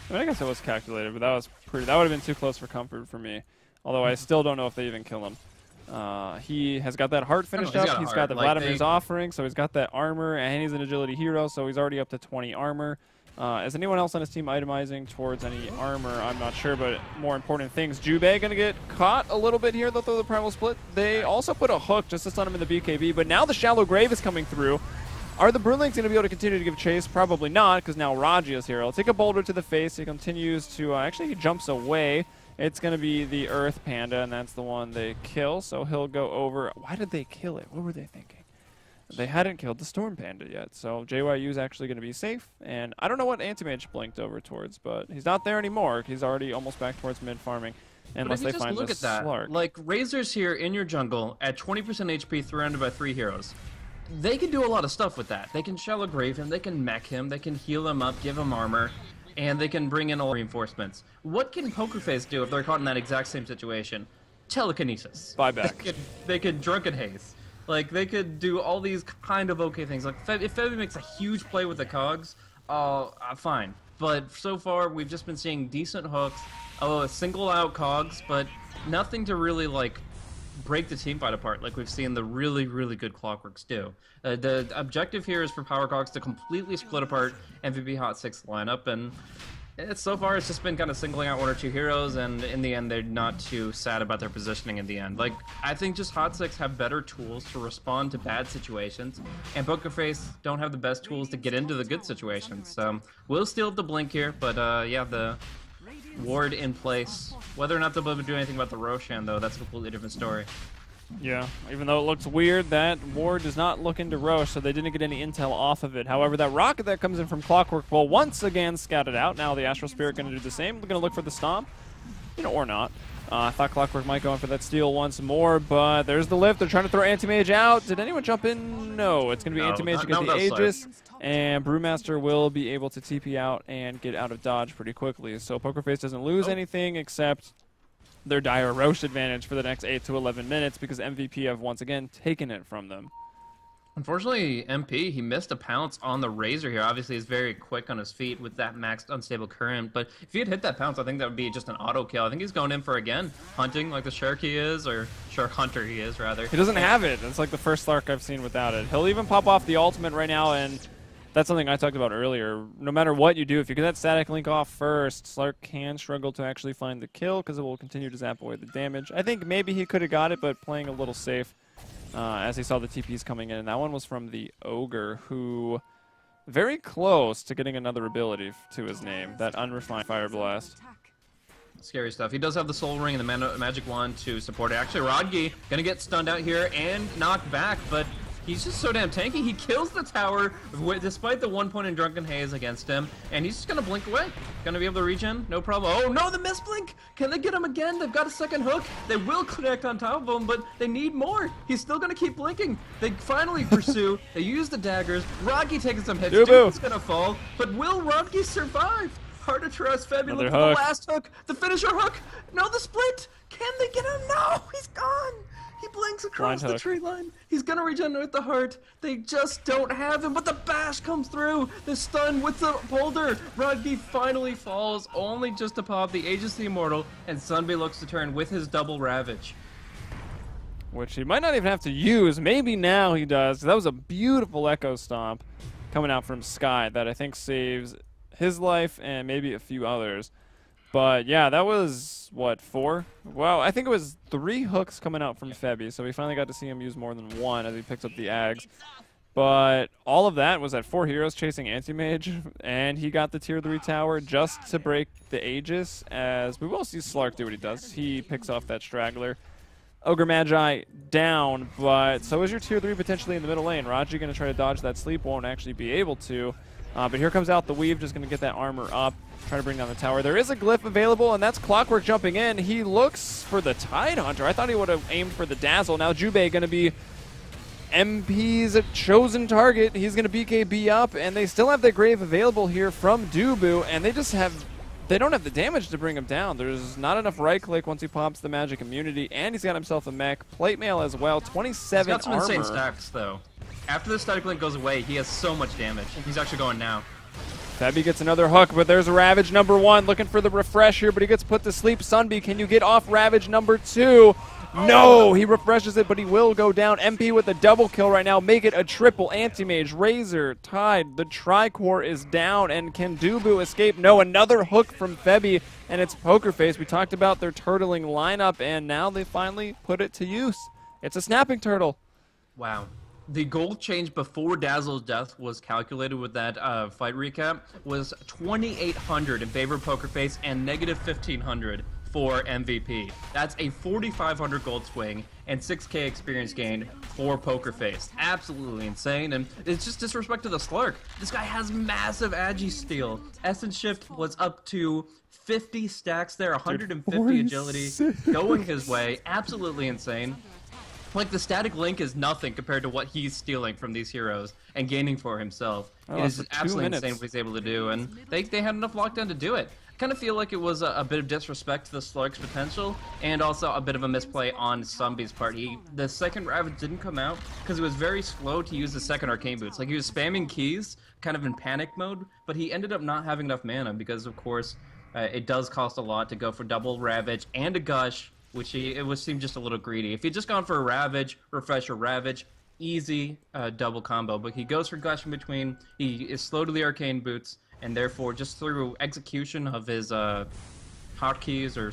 I mean, I guess it was calculated, but that was pretty. That would have been too close for comfort for me. Although I still don't know if they even kill him. He has got that heart finished up. He's got the Vladimir's Offering, so he's got that armor, and he's an agility hero, so he's already up to 20 armor. Is anyone else on his team itemizing towards any armor? I'm not sure, but more important things. Jube going to get caught a little bit here. They'll throw the Primal Split. They also put a hook just to stun him in the BKB, but now the Shallow Grave is coming through. Are the Brunelings going to be able to continue to give chase? Probably not, because now Raji is here. He'll take a boulder to the face. He continues to... actually, he jumps away. It's going to be the Earth Panda, and that's the one they kill. So he'll go over... Why did they kill it? What were they thinking? They hadn't killed the Storm Panda yet. So JYU is actually going to be safe. And I don't know what Anti-Mage blinked over towards, but he's not there anymore. He's already almost back towards mid-farming. Unless they find the Slark. Like, Razor's here in your jungle at 20% HP surrounded by 3 heroes. They can do a lot of stuff with that. They can Shallow Grave him, they can mech him, they can heal him up, give him armor, and they can bring in all reinforcements. What can Pokerface do if they're caught in that exact same situation? Telekinesis. Buyback. They could Drunken Haze. Like, they could do all these kind of okay things. Like, if Febby makes a huge play with the cogs, fine. But so far, we've just been seeing decent hooks, single out cogs, but nothing to really, like, break the team fight apart like we've seen the really, really good Clockworks do. The objective here is for Power Cogs to completely split apart MVP.Hot6 lineup, and So far, it's just been kind of singling out one or two heroes, and in the end, they're not too sad about their positioning in the end. Like, I think just Hot6 have better tools to respond to bad situations, and Pokerface don't have the best tools to get into the good situations. So, we'll still have the blink here, but yeah, the ward in place. Whether or not they'll be able to do anything about the Roshan, though, that's a completely different story. Yeah, even though it looks weird, that ward does not look into Roche, so they didn't get any intel off of it. However, that rocket that comes in from Clockwork will once again scout it out. Now the Astral Spirit going to do the same. We're going to look for the Stomp, or not. I thought Clockwork might go in for that steal once more, but there's the lift. They're trying to throw Anti-Mage out. Did anyone jump in? No, it's going to be Anti-Mage to get the Aegis, and Brewmaster will be able to TP out and get out of dodge pretty quickly. So Pokerface doesn't lose anything except their dire Roche advantage for the next 8 to 11 minutes because MVP have once again taken it from them. Unfortunately, MP, he missed a pounce on the Razor here. Obviously, he's very quick on his feet with that maxed unstable current, but if he had hit that pounce, I think that would be just an auto kill. I think he's going in for, again, hunting like the Shark he is, or Shark Hunter he is, rather. He doesn't have it. It's like the first Slark I've seen without it. He'll even pop off the ultimate right now, and that's something I talked about earlier. No matter what you do, if you get that static link off first, Slark can struggle to actually find the kill because it will continue to zap away the damage. I think maybe he could have got it, but playing a little safe as he saw the TPs coming in. And that one was from the Ogre, who very close to getting another ability to his name, that Unrefined Fire Blast. Scary stuff. He does have the Soul Ring and the Magic Wand to support it. Actually, Rodgi going to get stunned out here and knocked back, but he's just so damn tanky. He kills the tower despite the 1 point in Drunken Haze against him, and he's just going to blink away. Going to be able to regen, no problem. Oh no, the misblink! Can they get him again? They've got a second hook. They will connect on top of him, but they need more. He's still going to keep blinking. They finally pursue. They use the daggers. Rodgi taking some hits. Dubu's going to fall, but will Rodgi survive? Hard to trust. Febby looking for the last hook. The finisher hook. No, the split. Can they get him? No, he's gone. He blinks across the tree line. He's going to regenerate the heart. They just don't have him, but the bash comes through. The stun with the boulder. Rodgi finally falls, only just to pop the Aegis of the Immortal, and Sunby looks to turn with his double Ravage. Which he might not even have to use. Maybe now he does. That was a beautiful Echo Stomp coming out from Sky that I think saves his life and maybe a few others. But yeah, that was, what, 4? Well, I think it was 3 hooks coming out from Febby, so we finally got to see him use more than one as he picks up the Ags. But all of that was at 4 heroes chasing Anti-Mage, and he got the tier 3 tower just to break the Aegis, as we will see Slark do what he does. He picks off that straggler. Ogre Magi down, but so is your tier 3 potentially in the middle lane. Raji going to try to dodge that sleep, won't actually be able to. But here comes out the Weave, just going to get that armor up, try to bring down the tower. There is a glyph available, and that's Clockwork jumping in. He looks for the Tide Hunter. I thought he would have aimed for the Dazzle. Now Jubei going to be MP's chosen target. He's going to BKB up, and they still have the Grave available here from Dubu, and they don't have the damage to bring him down. There's not enough right click once he pops the magic immunity, and he's got himself a mech. Plate mail as well, 27 armor. He's got some armor. insane stacks, though. After the static link goes away, he has so much damage. He's actually going now. Febby gets another hook, but there's Ravage number 1 looking for the refresh here, but he gets put to sleep. Sunby, can you get off Ravage number 2? No, he refreshes it, but he will go down. MP with a double kill right now. Make it a triple. Anti-Mage, Razor, Tide. The Tricore is down, and can Dubu escape? No, another hook from Febby, and it's Pokerface. We talked about their turtling lineup, and now they finally put it to use. It's a snapping turtle. Wow. The gold change before Dazzle's death was calculated with that fight recap was 2,800 in favor of Pokerface and negative 1,500 for MVP. That's a 4,500 gold swing and 6k experience gain for Pokerface. Absolutely insane, and it's just disrespect to the Slark. This guy has massive Agi steal. Essence Shift was up to 50 stacks there, 150 agility, going his way. Absolutely insane. Like, the static link is nothing compared to what he's stealing from these heroes and gaining for himself. It is absolutely insane what he's able to do, and they had enough lockdown to do it. I kind of feel like it was a bit of disrespect to the Slark's potential, and also a bit of a misplay on Sunby's part. The second Ravage didn't come out because it was very slow to use the second Arcane Boots. Like, he was spamming keys, kind of in panic mode, but he ended up not having enough mana because, of course, it does cost a lot to go for double Ravage and a Gush, which seemed just a little greedy. If he'd just gone for a Ravage, Refresher, Ravage, easy double combo. But he goes for Gush in between. He is slow to the Arcane Boots, and therefore just through execution of his hotkeys or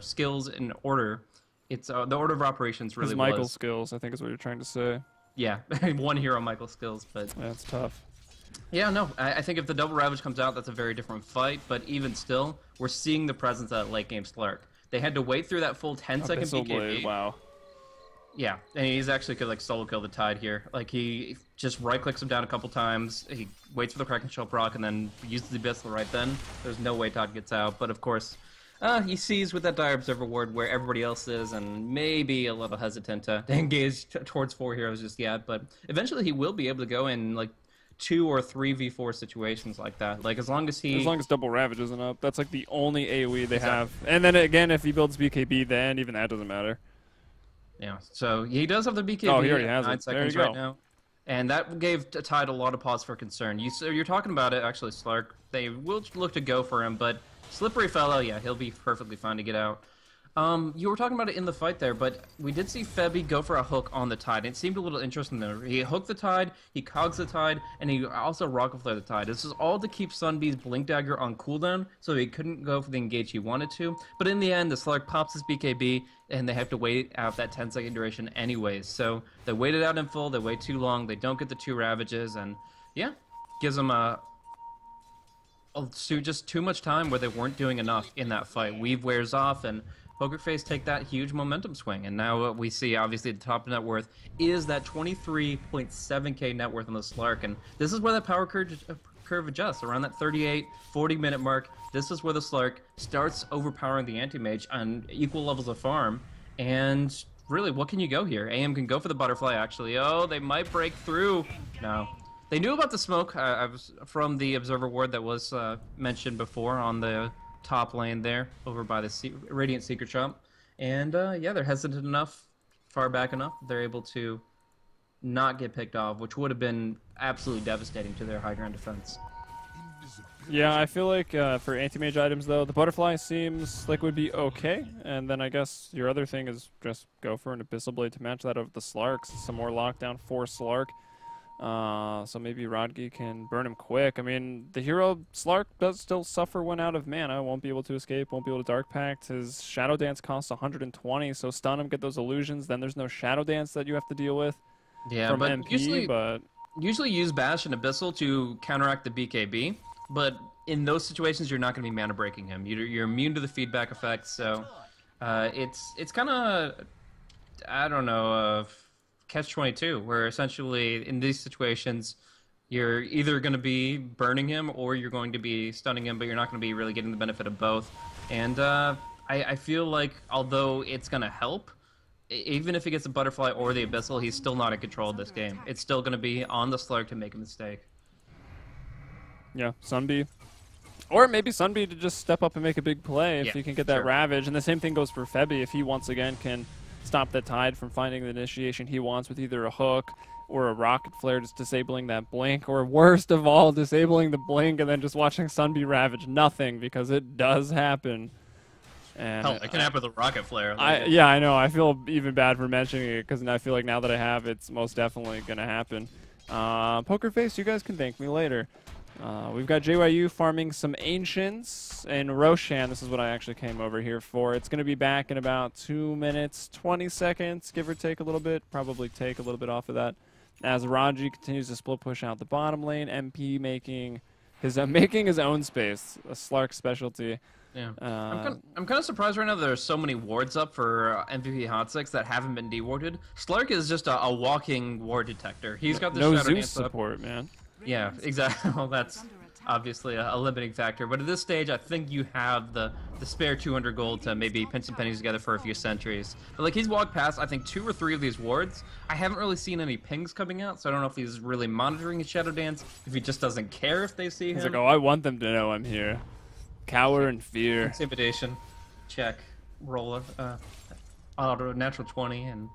skills in order, it's the order of operations really His Michael was. skills, I think is what you're trying to say. Yeah, one hero Michael skills, but That's tough. yeah, no, I think if the double Ravage comes out, that's a very different fight. But even still, we're seeing the presence of that late game Slark. They had to wait through that full 10-second Abyssal BKB. Blade, wow. Yeah, and he's actually could like solo kill the Tide here. Like he just right clicks him down a couple times. He waits for the Kraken Shell proc and then uses the Abyssal right then. There's no way Tide gets out. But of course, he sees with that Dire Observer ward where everybody else is, and maybe a little hesitant to engage towards 4 heroes just yet. But eventually, he will be able to go in like 2 or 3 v4 situations like that. Like as long as double Ravage isn't up, that's like the only AoE they Exactly. have. And then again, if he builds BKB, then even that doesn't matter. Yeah, so he does have the BKB. Oh, he already at has 9 it. There seconds you go. right now. And that gave Tide a lot of pause for concern. You're talking about it, actually, Slark. They will look to go for him, but Slippery Fellow, yeah, he'll be perfectly fine to get out. You were talking about it in the fight there, but we did see Febby go for a hook on the Tide. It seemed a little interesting there. He hooked the Tide, he cogs the Tide, and he also rocket flare the Tide. This is all to keep Sunbee's Blink Dagger on cooldown, so he couldn't go for the engage he wanted to. But in the end, the Slark pops his BKB, and they have to wait out that 10-second duration anyways. So they waited out in full, they wait too long, they don't get the 2 Ravages, and yeah, gives them just too much time where they weren't doing enough in that fight. Weave wears off, and Pokerface take that huge momentum swing, and now what we see, obviously, the top net worth is that 23.7k net worth on the Slark, and this is where that power curve adjusts, around that 38, 40-minute mark. This is where the Slark starts overpowering the Anti-Mage on equal levels of farm, and really, what can you go here? AM can go for the Butterfly, actually. Oh, they might break through. No. They knew about the smoke from the Observer Ward that was mentioned before on the top lane there, over by the Radiant Secret Shop. And yeah, they're hesitant enough, far back enough, they're able to not get picked off, which would have been absolutely devastating to their high ground defense. Yeah, I feel like for anti-mage items, though, the Butterfly seems like would be okay. And then I guess your other thing is just go for an Abyssal Blade to match that of the Slarks. Some more lockdown for Slark. So maybe Rodgi can burn him quick. I mean, the hero Slark does still suffer 1 out of mana. Won't be able to escape, won't be able to Dark Pact. His Shadow Dance costs 120, so stun him, get those illusions. Then there's no Shadow Dance that you have to deal with from but MP, usually use Bash and Abyssal to counteract the BKB, but in those situations you're not going to be mana breaking him. You're immune to the feedback effect, so it's kind of, I don't know, catch-22, where essentially in these situations you're either going to be burning him or you're going to be stunning him, but you're not going to be really getting the benefit of both. And I feel like although it's going to help, even if he gets the Butterfly or the Abyssal, he's still not in control of this game. It's still going to be on the Slark to make a mistake. yeah, Sunbee. Or maybe Sunbee to just step up and make a big play if he can get that sure. Ravage. And the same thing goes for Febby if he once again can stop the Tide from finding the initiation he wants with either a hook or a rocket flare, just disabling that blink, or worst of all, disabling the blink and then just watching Sunbee Ravage nothing, because it does happen. And Hell, it can happen with a rocket flare. yeah, I know. I feel even bad for mentioning it, because I feel like now that I have, it's most definitely going to happen. Pokerface, you guys can thank me later. We've got JYU farming some Ancients, and Roshan, this is what I actually came over here for. It's going to be back in about 2 minutes, 20 seconds, give or take a little bit. Probably take a little bit off of that. As Raji continues to split push out the bottom lane, MP making his own space, a Slark specialty. Yeah, I'm kind of surprised right now that there's so many wards up for MVP.Hot6 that haven't been dewarded. Slark is just a walking ward detector. He's got the no Shadow Zeus Dance up. support, man. Yeah, exactly. Well, that's obviously a limiting factor. But at this stage, I think you have the spare 200 gold to maybe pinch some pennies together for a few sentries. But like, he's walked past, I think, 2 or 3 of these wards. I haven't really seen any pings coming out, so I don't know if he's really monitoring his Shadow Dance, if he just doesn't care if they see him. He's like, oh, I want them to know I'm here. Cower in fear. Intimidation. Check. Roll auto natural 20, and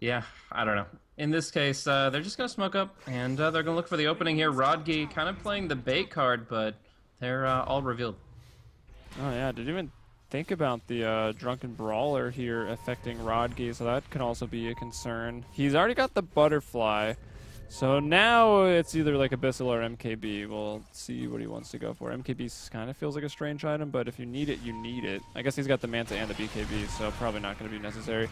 yeah, I don't know. In this case, they're just going to smoke up, and they're going to look for the opening here. Rodgi kind of playing the bait card, but they're all revealed. Oh, yeah, didn't even think about the Drunken Brawler here affecting Rodgi, so that can also be a concern. He's already got the Butterfly, So now it's either like Abyssal or MKB. We'll see what he wants to go for. MKB kind of feels like a strange item, but if you need it, you need it. I guess he's got the Manta and the BKB, so probably not going to be necessary.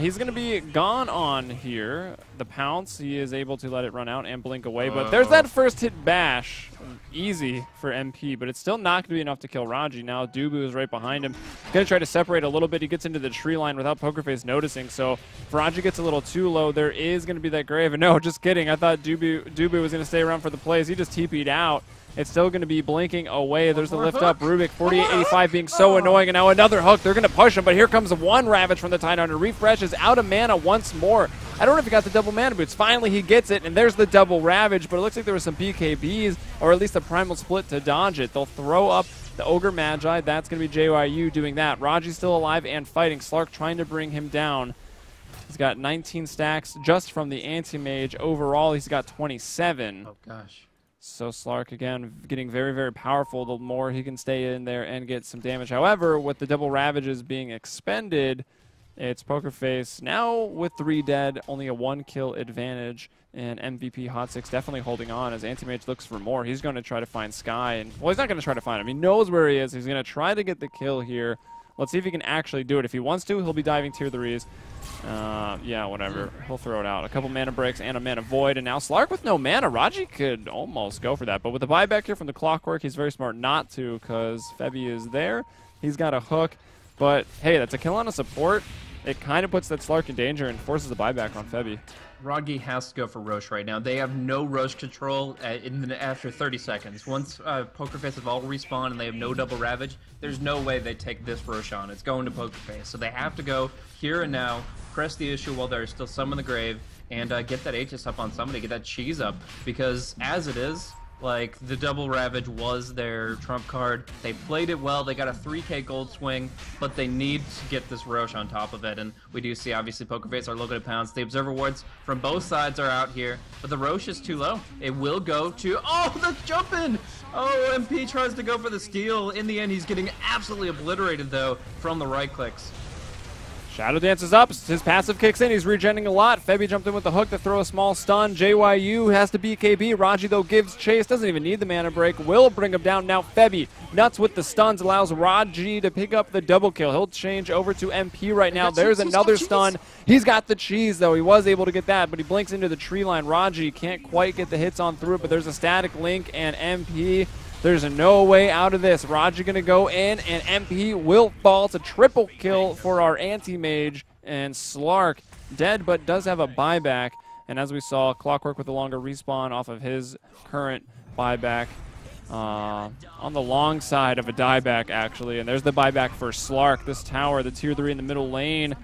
He's going to be gone on here. The Pounce, he is able to let it run out and blink away, but there's that first hit bash. Easy for MP, but it's still not going to be enough to kill Raji. Now Dubu is right behind him. Going to try to separate a little bit. He gets into the tree line without Pokerface noticing, so if Raji gets a little too low, there is going to be that grave. And no, just kidding. I thought Dubu was going to stay around for the plays. He just TP'd out. It's still going to be blinking away. There's the lift up. Rubik, 4885 being so annoying. And now another hook. They're going to push him, but here comes one Ravage from the Tidehunter. Refreshes out of mana once more. I don't know if he got the double mana boots. Finally, he gets it, and there's the double Ravage, but it looks like there was some BKBs, or at least a Primal Split to dodge it. They'll throw up the Ogre Magi. That's going to be JYU doing that. Raji's still alive and fighting. Slark trying to bring him down. He's got 19 stacks just from the Anti-Mage. Overall, he's got 27. Oh, gosh. So Slark, again, getting very, very powerful the more he can stay in there and get some damage. However, with the double Ravages being expended, it's Pokerface now with 3 dead, only a 1-kill advantage, and MVP.Hot6 definitely holding on as Anti-Mage looks for more. He's going to try to find Sky, and well, he's not going to try to find him. He knows where he is. He's going to try to get the kill here. Let's see if he can actually do it. If he wants to, he'll be diving tier 3s. Yeah, whatever. He'll throw it out. A couple mana breaks and a mana void, and now Slark with no mana. Raji could almost go for that, but with the buyback here from the Clockwork, he's very smart not to because Febby is there. He's got a hook, but hey, that's a kill on a support. It kind of puts that Slark in danger and forces the buyback on Febby. Rodgi has to go for Roche right now. They have no Roche control after 30 seconds. Once Pokerface have all respawned and they have no double Ravage, there's no way they take this Roche on. It's going to Pokerface. So they have to go here and now, press the issue while there's still some in the grave, and get that Aegis up on somebody, get that cheese up. Because as it is, like, the double Ravage was their trump card. They played it well. They got a 3k gold swing, but they need to get this Roche on top of it. And we do see, obviously, Pokerface are looking at Pounce. The Observer Wards from both sides are out here, but the Roche is too low. It will go to... Oh, the jump-in! Oh, MP tries to go for the steal. In the end, he's getting absolutely obliterated, though, from the right clicks. Shadow Dance is up. His passive kicks in. He's regenning a lot. Febby jumped in with the hook to throw a small stun. JYU has to BKB. Raji, though, gives chase. Doesn't even need the mana break. Will bring him down. Now Febby, nuts with the stuns, allows Raji to pick up the double kill. He'll change over to MP right now. There's another stun. He's got the cheese, though. He was able to get that, but he blinks into the tree line. Raji can't quite get the hits on through it, but there's a static link, and MP... There's no way out of this. Raji going to go in, and MP will fall. It's a triple kill for our Anti-Mage, and Slark dead, but does have a buyback. And as we saw, Clockwork with a longer respawn off of his current buyback on the long side of a dieback, actually. And there's the buyback for Slark. This tower, the tier 3 in the middle lane,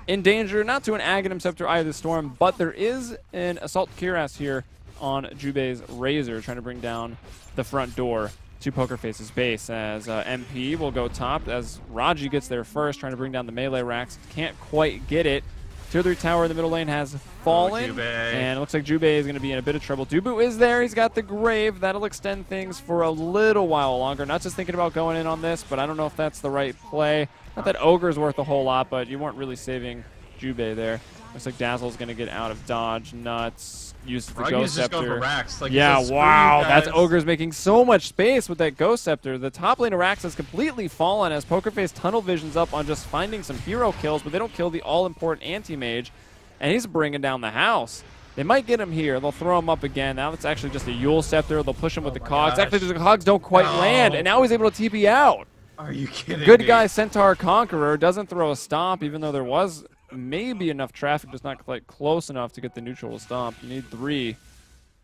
in danger, not to an Aghanim Scepter, Eye of the Storm, but there is an Assault Cuirass here on Jubei's Razor, trying to bring down the front door to Pokerface's base, as MP will go top as Raji gets there first, trying to bring down the melee racks. Can't quite get it. Tier 3 tower in the middle lane has fallen, and it looks like Jubei is going to be in a bit of trouble. Dubu is there. He's got the grave. That'll extend things for a little while longer. Not just thinking about going in on this, but I don't know if that's the right play. Not that Ogre's worth a whole lot, but you weren't really saving Jubei there. Looks like Dazzle's going to get out of dodge. Nuts. Use the Ghost Scepter. Like, yeah, wow. That's Ogre's making so much space with that Ghost Scepter. The top lane of Rax has completely fallen as Pokerface tunnel visions up on just finding some hero kills, but they don't kill the all-important Anti-Mage, and he's bringing down the house. They might get him here. They'll throw him up again. Now it's actually just a Yule Scepter. They'll push him with the Cogs. Actually, the Cogs don't quite land, and now he's able to TP out. Are you kidding Good me? guy, Centaur Conqueror, doesn't throw a stomp, even though there was maybe enough traffic, just not quite close enough to get the neutral stomp. You need 3.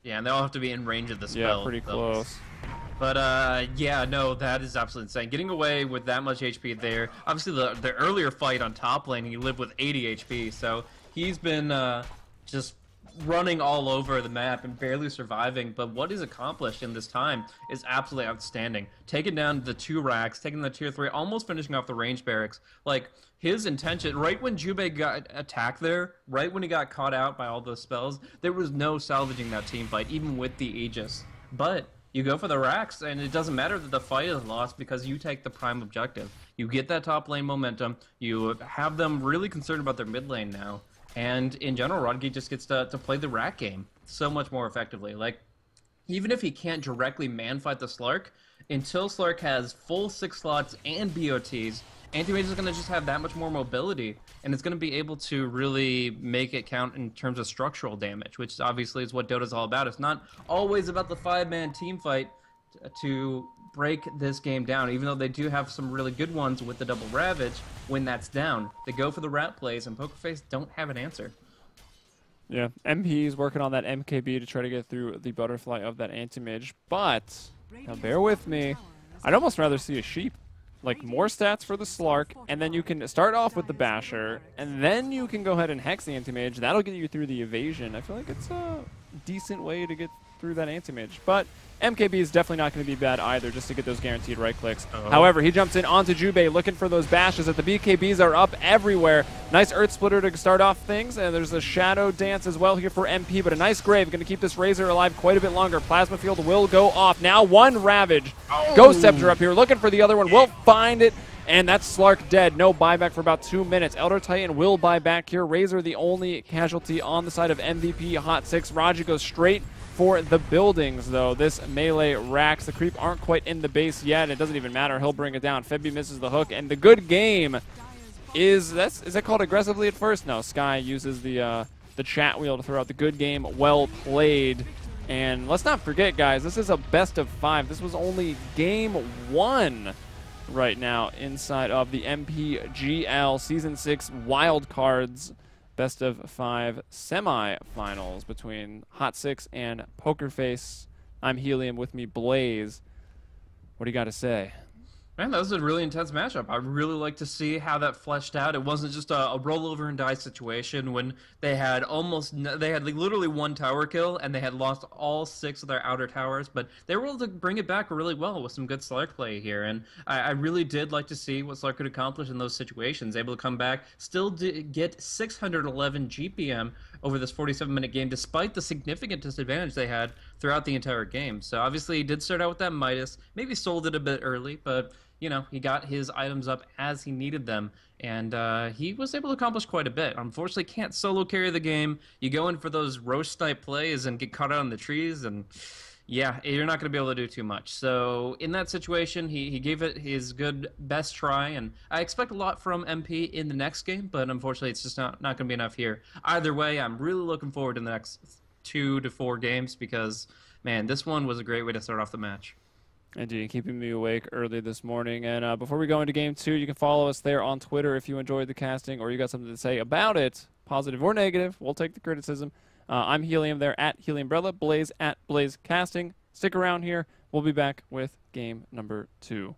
Yeah, and they all have to be in range of the spell. Yeah, pretty close. But, yeah, no, that is absolutely insane. Getting away with that much HP there. Obviously, the earlier fight on top lane, he lived with 80 HP, so he's been just running all over the map and barely surviving. But what he's accomplished in this time is absolutely outstanding. Taking down the 2 racks, taking the tier 3, almost finishing off the range barracks. Like, his intention, right when Jubei got attacked there, right when he got caught out by all those spells, there was no salvaging that team fight, even with the Aegis. But you go for the racks, and it doesn't matter that the fight is lost because you take the prime objective. You get that top lane momentum, you have them really concerned about their mid lane now, and in general, Rodgi just gets to play the rack game. so much more effectively. Like, even if he can't directly man fight the Slark, until Slark has full 6 slots and BOTs, Anti-Mage is going to just have that much more mobility, and it's going to be able to really make it count in terms of structural damage, which obviously is what Dota's all about. It's not always about the 5-man team fight to break this game down, even though they do have some really good ones with the double Ravage. When that's down, they go for the rat plays, and Pokerface don't have an answer. Yeah, MP is working on that MKB to try to get through the butterfly of that Anti-Mage, but now bear with me. I'd almost rather see a sheep. Like, more stats for the Slark, and then you can start off with the Basher, and then you can go ahead and hex the Anti-Mage. That'll get you through the evasion. I feel like it's a decent way to get through that Anti-Mage. But MKB is definitely not going to be bad either, just to get those guaranteed right clicks. However, he jumps in onto Jubei, looking for those bashes. That the BKBs are up everywhere. Nice Earth Splitter to start off things, and there's a Shadow Dance as well here for MP, but a nice Grave. Going to keep this Razor alive quite a bit longer. Plasma Field will go off. Now one Ravage. Ghost Scepter up here, looking for the other one. Will find it. And that's Slark dead. No buyback for about 2 minutes. Elder Titan will buy back here. Razor the only casualty on the side of MVP.Hot6. Raji goes straight for the buildings, though. This melee racks. The creep aren't quite in the base yet. It doesn't even matter. He'll bring it down. Febby misses the hook. And the good game is that called aggressively at first? No, Sky uses the chat wheel to throw out the good game. Well played. And let's not forget, guys, this is a best of 5. This was only game 1 right now inside of the MPGL Season 6 Wildcards best of 5 semifinals between Hot6 and Pokerface. I'm Helium, with me Blaze. What do you got to say? Man, that was a really intense matchup. I really like to see how that fleshed out. It wasn't just a rollover and die situation when they had like literally 1 tower kill and they had lost all 6 of their outer towers, but they were able to bring it back really well with some good Slark play here. And I really did like to see what Slark could accomplish in those situations. Able to come back, still get 611 GPM over this 47-minute game, despite the significant disadvantage they had throughout the entire game. So obviously he did start out with that Midas, maybe sold it a bit early, but you know, he got his items up as he needed them, and he was able to accomplish quite a bit. Unfortunately, can't solo carry the game. You go in for those roast type plays and get caught out on the trees, and yeah, you're not going to be able to do too much. So in that situation, he gave it his best try, and I expect a lot from MP in the next game, but unfortunately, it's just not going to be enough here. Either way, I'm really looking forward to the next 2 to 4 games because, man, this one was a great way to start off the match. Indeed, keeping me awake early this morning. And before we go into game 2, you can follow us there on Twitter if you enjoyed the casting or you got something to say about it, positive or negative. We'll take the criticism. I'm Helium there at Heliumbrella, Blaze at Blaze Casting. Stick around here. We'll be back with game number 2.